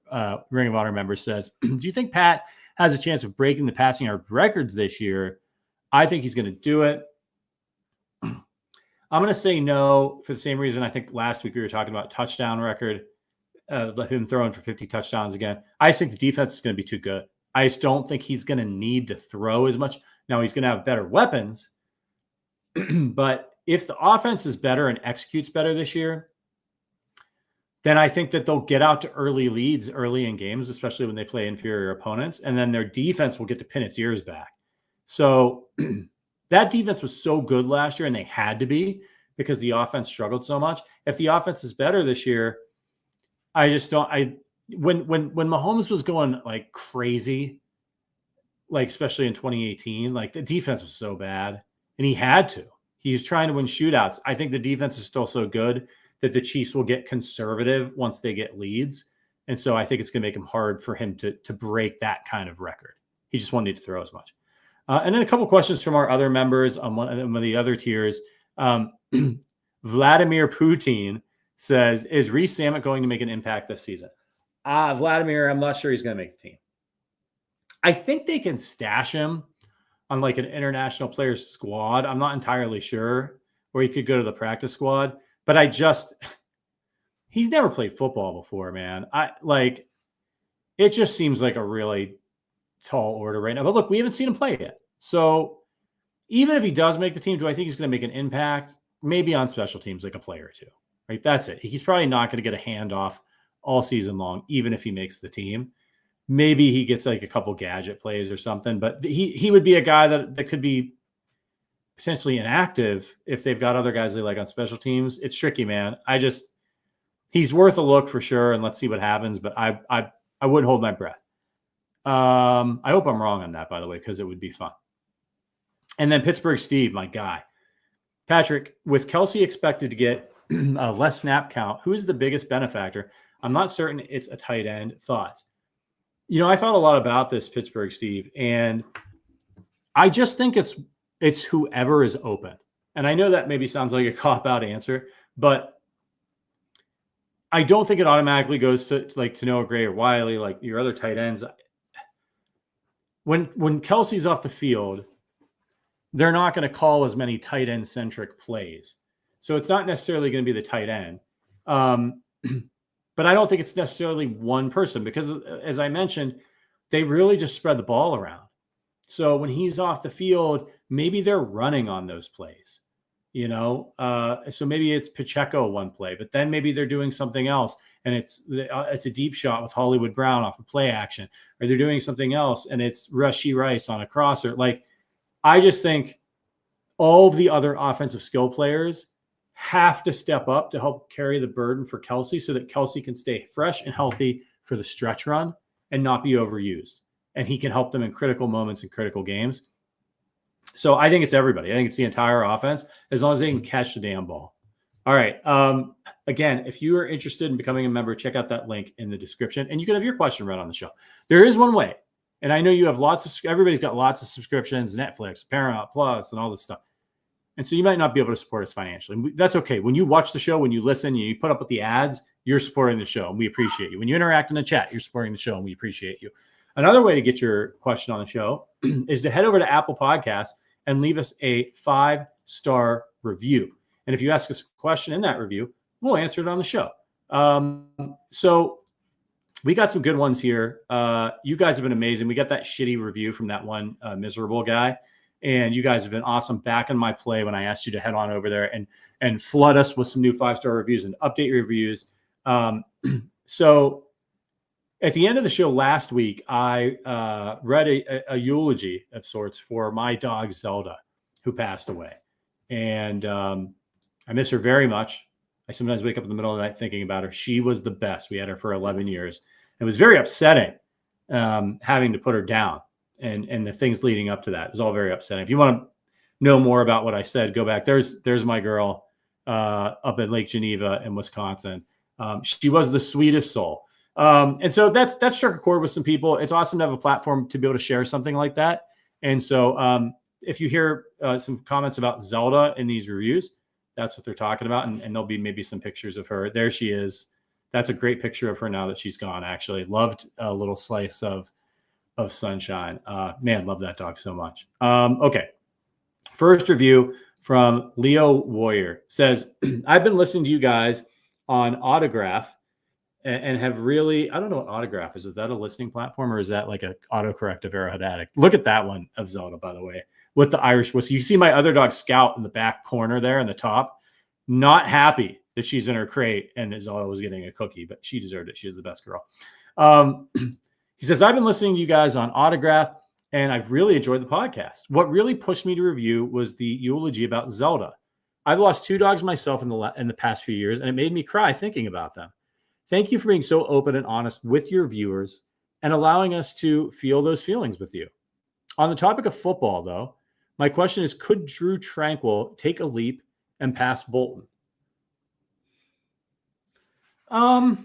Ring of Honor members says, do you think Pat has a chance of breaking the passing yard records this year? I think he's going to do it. I'm going to say no for the same reason. I think last week we were talking about touchdown record, let him throwing for 50 touchdowns again. I just think the defense is going to be too good. I just don't think he's going to need to throw as much. Now he's going to have better weapons, but if the offense is better and executes better this year, then I think that they'll get out to early leads early in games, especially when they play inferior opponents, and then their defense will get to pin its ears back. So that defense was so good last year, and they had to be because the offense struggled so much. If the offense is better this year, I just don't. When Mahomes was going like crazy, like especially in 2018, like the defense was so bad, and he had to. He's trying to win shootouts. I think the defense is still so good that the Chiefs will get conservative once they get leads, and so I think it's going to make him hard for him to break that kind of record. He just won't need to throw as much. And then a couple questions from our other members on one of the other tiers. Vladimir Putin says, is Reese Sammet going to make an impact this season? Vladimir, I'm not sure he's going to make the team. I think they can stash him on like an international players squad. I'm not entirely sure, or he could go to the practice squad, but he's never played football before, man. It just seems like a really tall order right now. But look, we haven't seen him play yet. So even if he does make the team, do I think he's going to make an impact? Maybe on special teams, like a play or two, right? That's it. He's probably not going to get a handoff all season long, even if he makes the team. Maybe he gets like a couple gadget plays or something, but he would be a guy that could be potentially inactive if they've got other guys they like on special teams. It's tricky, man. He's worth a look for sure, and let's see what happens, but I wouldn't hold my breath. I hope I'm wrong on that, by the way, because it would be fun. And then Pittsburgh Steve, my guy. Patrick, with Kelce expected to get a less snap count, who is the biggest benefactor? I'm not certain it's a tight end. Thoughts? I thought a lot about this, Pittsburgh Steve, and I just think it's whoever is open. And I know that maybe sounds like a cop-out answer, but I don't think it automatically goes to like Noah Gray or Wiley, like your other tight ends. When Kelce's off the field, they're not going to call as many tight end centric plays. So it's not necessarily going to be the tight end. But I don't think it's necessarily one person because, as I mentioned, they really just spread the ball around. So when he's off the field, maybe they're running on those plays, so maybe it's Pacheco one play, but then maybe they're doing something else and it's a deep shot with Hollywood Brown off of play action, or they're doing something else and it's Rashee Rice on a crosser. Like, I just think all of the other offensive skill players have to step up to help carry the burden for Kelce so that Kelce can stay fresh and healthy for the stretch run and not be overused. And he can help them in critical moments and critical games. So I think it's everybody. I think it's the entire offense, as long as they can catch the damn ball. All right. Again, if you are interested in becoming a member, check out that link in the description, and you can have your question read on the show. There is one way, and I know you have everybody's got lots of subscriptions, Netflix, Paramount Plus, and all this stuff. And so you might not be able to support us financially. And that's okay. When you watch the show, when you listen, you put up with the ads, you're supporting the show, and we appreciate you. When you interact in the chat, you're supporting the show, and we appreciate you. Another way to get your question on the show is to head over to Apple Podcasts and leave us a 5-star review. And if you ask us a question in that review, we'll answer it on the show. So we got some good ones here. You guys have been amazing. We got that shitty review from that one miserable guy. And you guys have been awesome back in my play when I asked you to head on over there and flood us with some new 5-star reviews and update your reviews. So at the end of the show last week, I read a eulogy of sorts for my dog, Zelda, who passed away. And I miss her very much. I sometimes wake up in the middle of the night thinking about her. She was the best. We had her for 11 years. It was very upsetting having to put her down and the things leading up to that. It was all very upsetting. If you want to know more about what I said, go back. There's my girl up at Lake Geneva in Wisconsin. She was the sweetest soul. And so that struck a chord with some people. It's awesome to have a platform to be able to share something like that. And so if you hear some comments about Zelda in these reviews, that's what they're talking about. And there'll be maybe some pictures of her. There she is. That's a great picture of her now that she's gone, actually. Loved a little slice of sunshine. Man, love that dog so much. Okay. First review from Leo Warrior says, I've been listening to you guys on Autograph and have really, I don't know what Autograph is. Is that a listening platform or is that like a autocorrect of Arrowhead Addict? Look at that one of Zelda, by the way, with the Irish whistle. You see my other dog Scout in the back corner there in the top, not happy that she's in her crate and Zelda was getting a cookie, but she deserved it. She is the best girl. He says, I've been listening to you guys on Autograph and I've really enjoyed the podcast. What really pushed me to review was the eulogy about Zelda. I've lost 2 dogs myself in the past few years, and it made me cry thinking about them. Thank you for being so open and honest with your viewers and allowing us to feel those feelings with you. On the topic of football, though, my question is, could Drew Tranquil take a leap and pass Bolton? I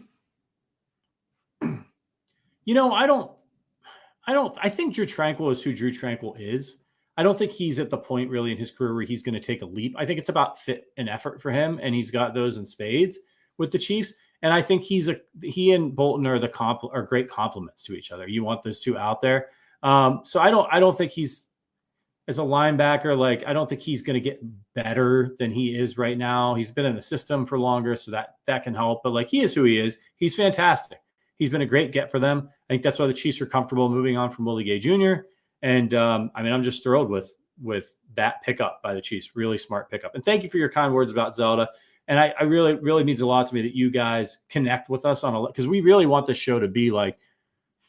think Drew Tranquil is who Drew Tranquil is. I don't think he's at the point really in his career where he's going to take a leap. I think it's about fit and effort for him, and he's got those in spades with the Chiefs. And I think he and Bolton are great complements to each other. You want those two out there. So I don't think he's, as a linebacker, like I don't think he's going to get better than he is right now. He's been in the system for longer, so that can help. But like he is who he is. He's fantastic. He's been a great get for them. I think that's why the Chiefs are comfortable moving on from Willie Gay Jr. And I'm just thrilled with that pickup by the Chiefs. Really smart pickup. And thank you for your kind words about Zelda. And I really, really means a lot to me that you guys connect with us because we really want this show to be like,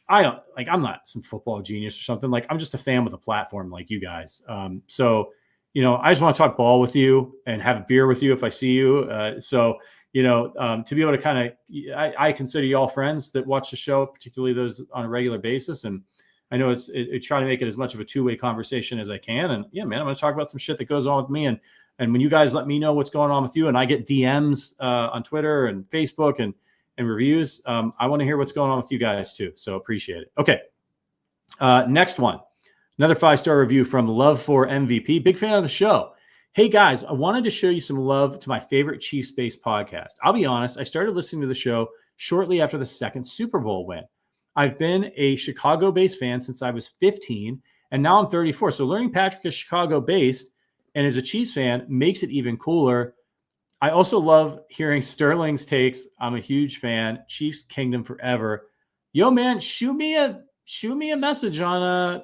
I'm not some football genius or something. Like I'm just a fan with a platform like you guys. So, I just want to talk ball with you and have a beer with you if I see you. To be able to kind of, I consider you all friends that watch the show, particularly those on a regular basis. And I know it's try to make it as much of a two-way conversation as I can. And yeah, man, I'm going to talk about some shit that goes on with me. And when you guys let me know what's going on with you and I get DMs on Twitter and Facebook and reviews, I want to hear what's going on with you guys too. So appreciate it. Okay. Next one, another 5-star review from Love for MVP. Big fan of the show. Hey guys, I wanted to show you some love to my favorite Chiefs-based podcast. I'll be honest, I started listening to the show shortly after the second Super Bowl win. I've been a Chicago-based fan since I was 15, and now I'm 34. So learning Patrick is Chicago-based and as a Chiefs fan makes it even cooler. I also love hearing Sterling's takes. I'm a huge fan. Chiefs Kingdom forever. Yo, man, shoot me a message on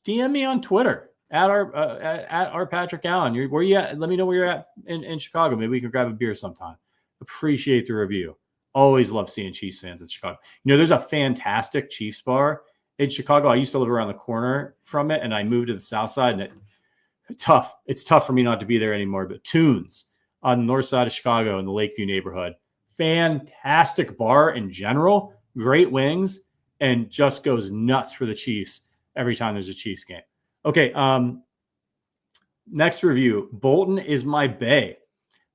DM me on Twitter at our Patrick Allen. Where you at? Let me know where you're at in Chicago. Maybe we can grab a beer sometime. Appreciate the review. Always love seeing Chiefs fans in Chicago. There's a fantastic Chiefs bar in Chicago. I used to live around the corner from it, and I moved to the south side, and it's tough for me not to be there anymore. But Tunes on the north side of Chicago in the Lakeview neighborhood. Fantastic bar in general, great wings, and just goes nuts for the Chiefs every time there's a Chiefs game. Okay, next review. Bolton is my bae.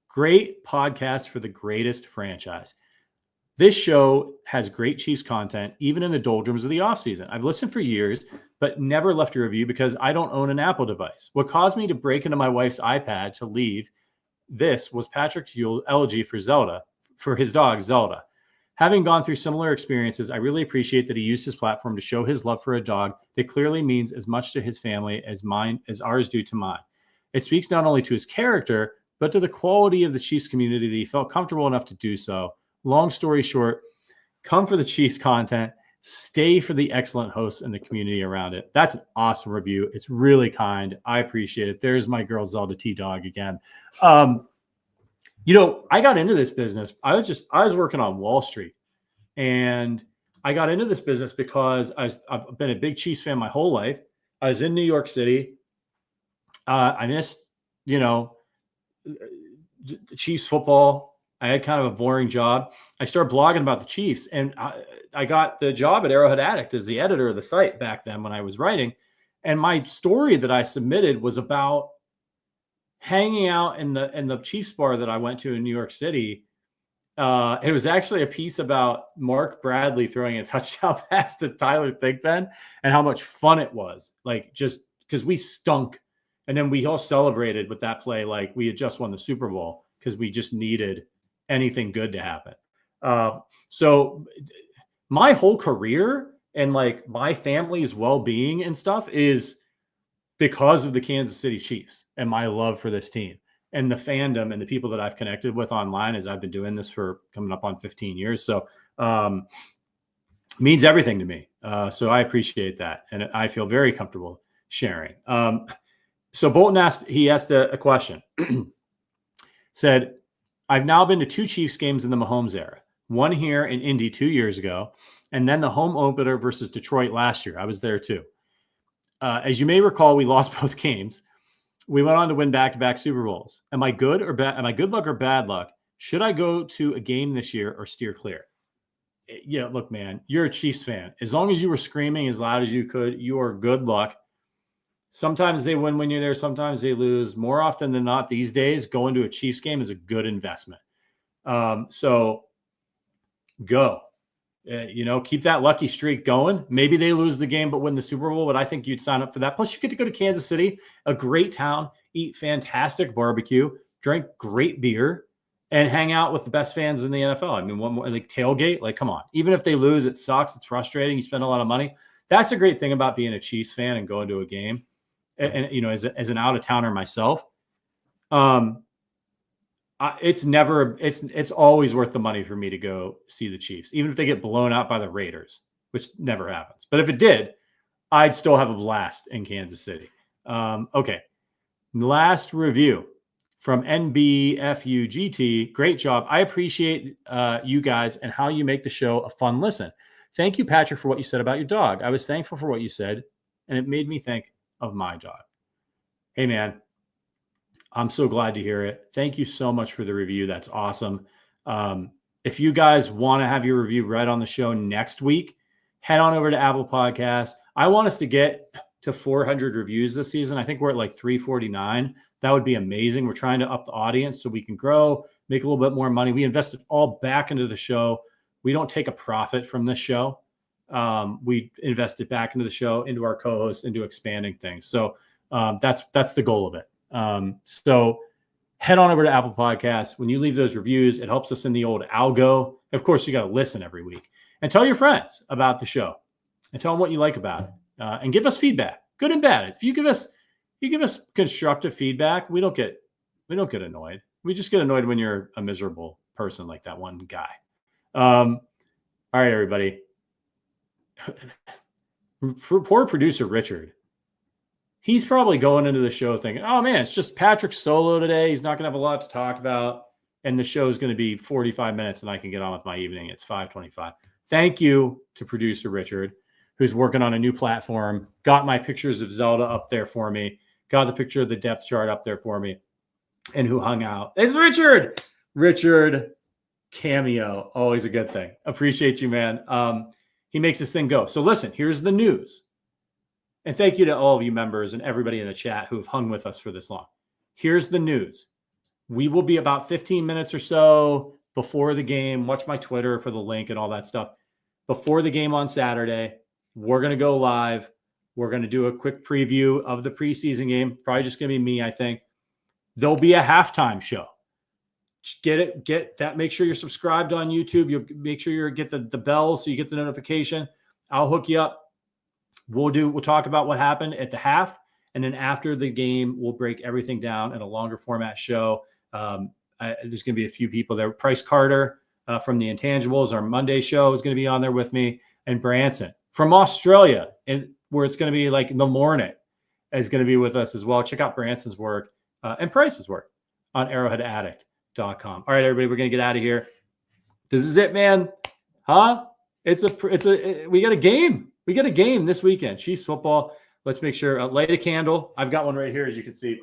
Great podcast for the greatest franchise. This show has great Chiefs content, even in the doldrums of the offseason. I've listened for years, but never left a review because I don't own an Apple device. What caused me to break into my wife's iPad to leave this was Patrick's eulogy for his dog, Zelda. Having gone through similar experiences, I really appreciate that he used his platform to show his love for a dog that clearly means as much to his family as ours do to mine. It speaks not only to his character, but to the quality of the Chiefs community that he felt comfortable enough to do so. Long story short, come for the Chiefs content, stay for the excellent hosts and the community around it. That's an awesome review. It's really kind. I appreciate it. There's my girl Zelda T-Dog again. I got into this business. I was working on Wall Street, and I got into this business because I've been a big Chiefs fan my whole life. I was in New York City. I missed, Chiefs football. I had kind of a boring job. I started blogging about the Chiefs, and I got the job at Arrowhead Addict as the editor of the site back then when I was writing. And my story that I submitted was about hanging out in the Chiefs bar that I went to in New York City. It was actually a piece about Mark Bradley throwing a touchdown pass to Tyler Thigpen and how much fun it was. Like, just because we stunk. And then we all celebrated with that play like we had just won the Super Bowl because we just needed anything good to happen. So my whole career and like my family's well-being and stuff is because of the Kansas City Chiefs and my love for this team and the fandom and the people that I've connected with online as I've been doing this for coming up on 15 years. So means everything to me. So I appreciate that. And I feel very comfortable sharing. So Bolton asked a question. Said, I've now been to 2 Chiefs games in the Mahomes era, one here in Indy 2 years ago, and then the home opener versus Detroit last year. I was there too. As you may recall, we lost both games. We went on to win back-to-back Super Bowls. Am I good or bad? Am I good luck or bad luck? Should I go to a game this year or steer clear? Yeah, look, man, you're a Chiefs fan. As long as you were screaming as loud as you could, you are good luck. Sometimes they win when you're there. Sometimes they lose. More often than not these days, going to a Chiefs game is a good investment. So go. Keep that lucky streak going. Maybe they lose the game but win the Super Bowl, but I think you'd sign up for that. Plus, you get to go to Kansas City, a great town, eat fantastic barbecue, drink great beer, and hang out with the best fans in the NFL. I mean, one more like tailgate. Like, come on. Even if they lose, it sucks. It's frustrating. You spend a lot of money. That's a great thing about being a Chiefs fan and going to a game. And as an out-of-towner myself, it's always worth the money for me to go see the Chiefs, even if they get blown out by the Raiders, which never happens. But if it did, I'd still have a blast in Kansas City. Okay. Last review from NBFUGT. Great job. I appreciate you guys and how you make the show a fun listen. Thank you, Patrick, for what you said about your dog. I was thankful for what you said, and it made me think of my dog. Hey, man, I'm so glad to hear it. Thank you so much for the review. That's awesome. If you guys want to have your review read on the show next week, head on over to Apple Podcasts. I want us to get to 400 reviews this season. I think we're at like 349. That would be amazing. We're trying to up the audience so we can grow, make a little bit more money. We invest it all back into the show. We don't take a profit from this show. We invest it back into the show, into our co-hosts, into expanding things. So that's the goal of it. So head on over to Apple Podcasts. When you leave those reviews, it helps us in the old algo. Of course, you got to listen every week and tell your friends about the show and tell them what you like about it, and give us feedback, good and bad. If you give us constructive feedback, we don't get annoyed. We just get annoyed when you're a miserable person like that one guy. All right, everybody. Poor producer Richard. He's probably going into the show thinking, oh, man, it's just Patrick solo today. He's not going to have a lot to talk about. And the show is going to be 45 minutes and I can get on with my evening. It's 5:25. Thank you to producer Richard, who's working on a new platform, got my pictures of Zelda up there for me, got the picture of the depth chart up there for me. and who hung out. It's Richard. Richard cameo, always a good thing. Appreciate you, man. He makes this thing go. So listen, here's the news. And thank you to all of you members and everybody in the chat who have hung with us for this long. Here's the news. We will be about 15 minutes or so before the game. Watch my Twitter for the link and all that stuff. Before the game on Saturday, we're going to go live. We're going to do a quick preview of the preseason game. Probably just going to be me, I think. There'll be a halftime show. Just get that. Make sure you're subscribed on YouTube. You'll make sure you get the bell so you get the notification. I'll hook you up. We'll talk about what happened at the half, and then after the game, we'll break everything down in a longer format show. There's going to be a few people there. Price Carter from the Intangibles, our Monday show, is going to be on there with me, and Branson from Australia, and where it's going to be like in the morning, is going to be with us as well. Check out Branson's work and Price's work on arrowheadaddict.com. All right, everybody, we're going to get out of here. This is it, man. Huh? We got a game. We got a game this weekend. Chiefs football. Let's make sure. Light a candle. I've got one right here, as you can see.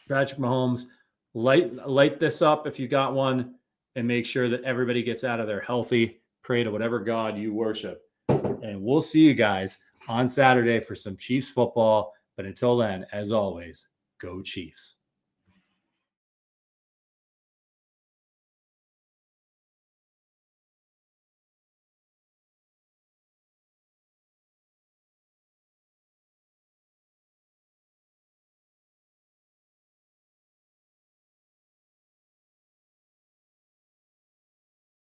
Patrick Mahomes. Light this up if you got one, and make sure that everybody gets out of there healthy. Pray to whatever God you worship. And we'll see you guys on Saturday for some Chiefs football. But until then, as always, go Chiefs.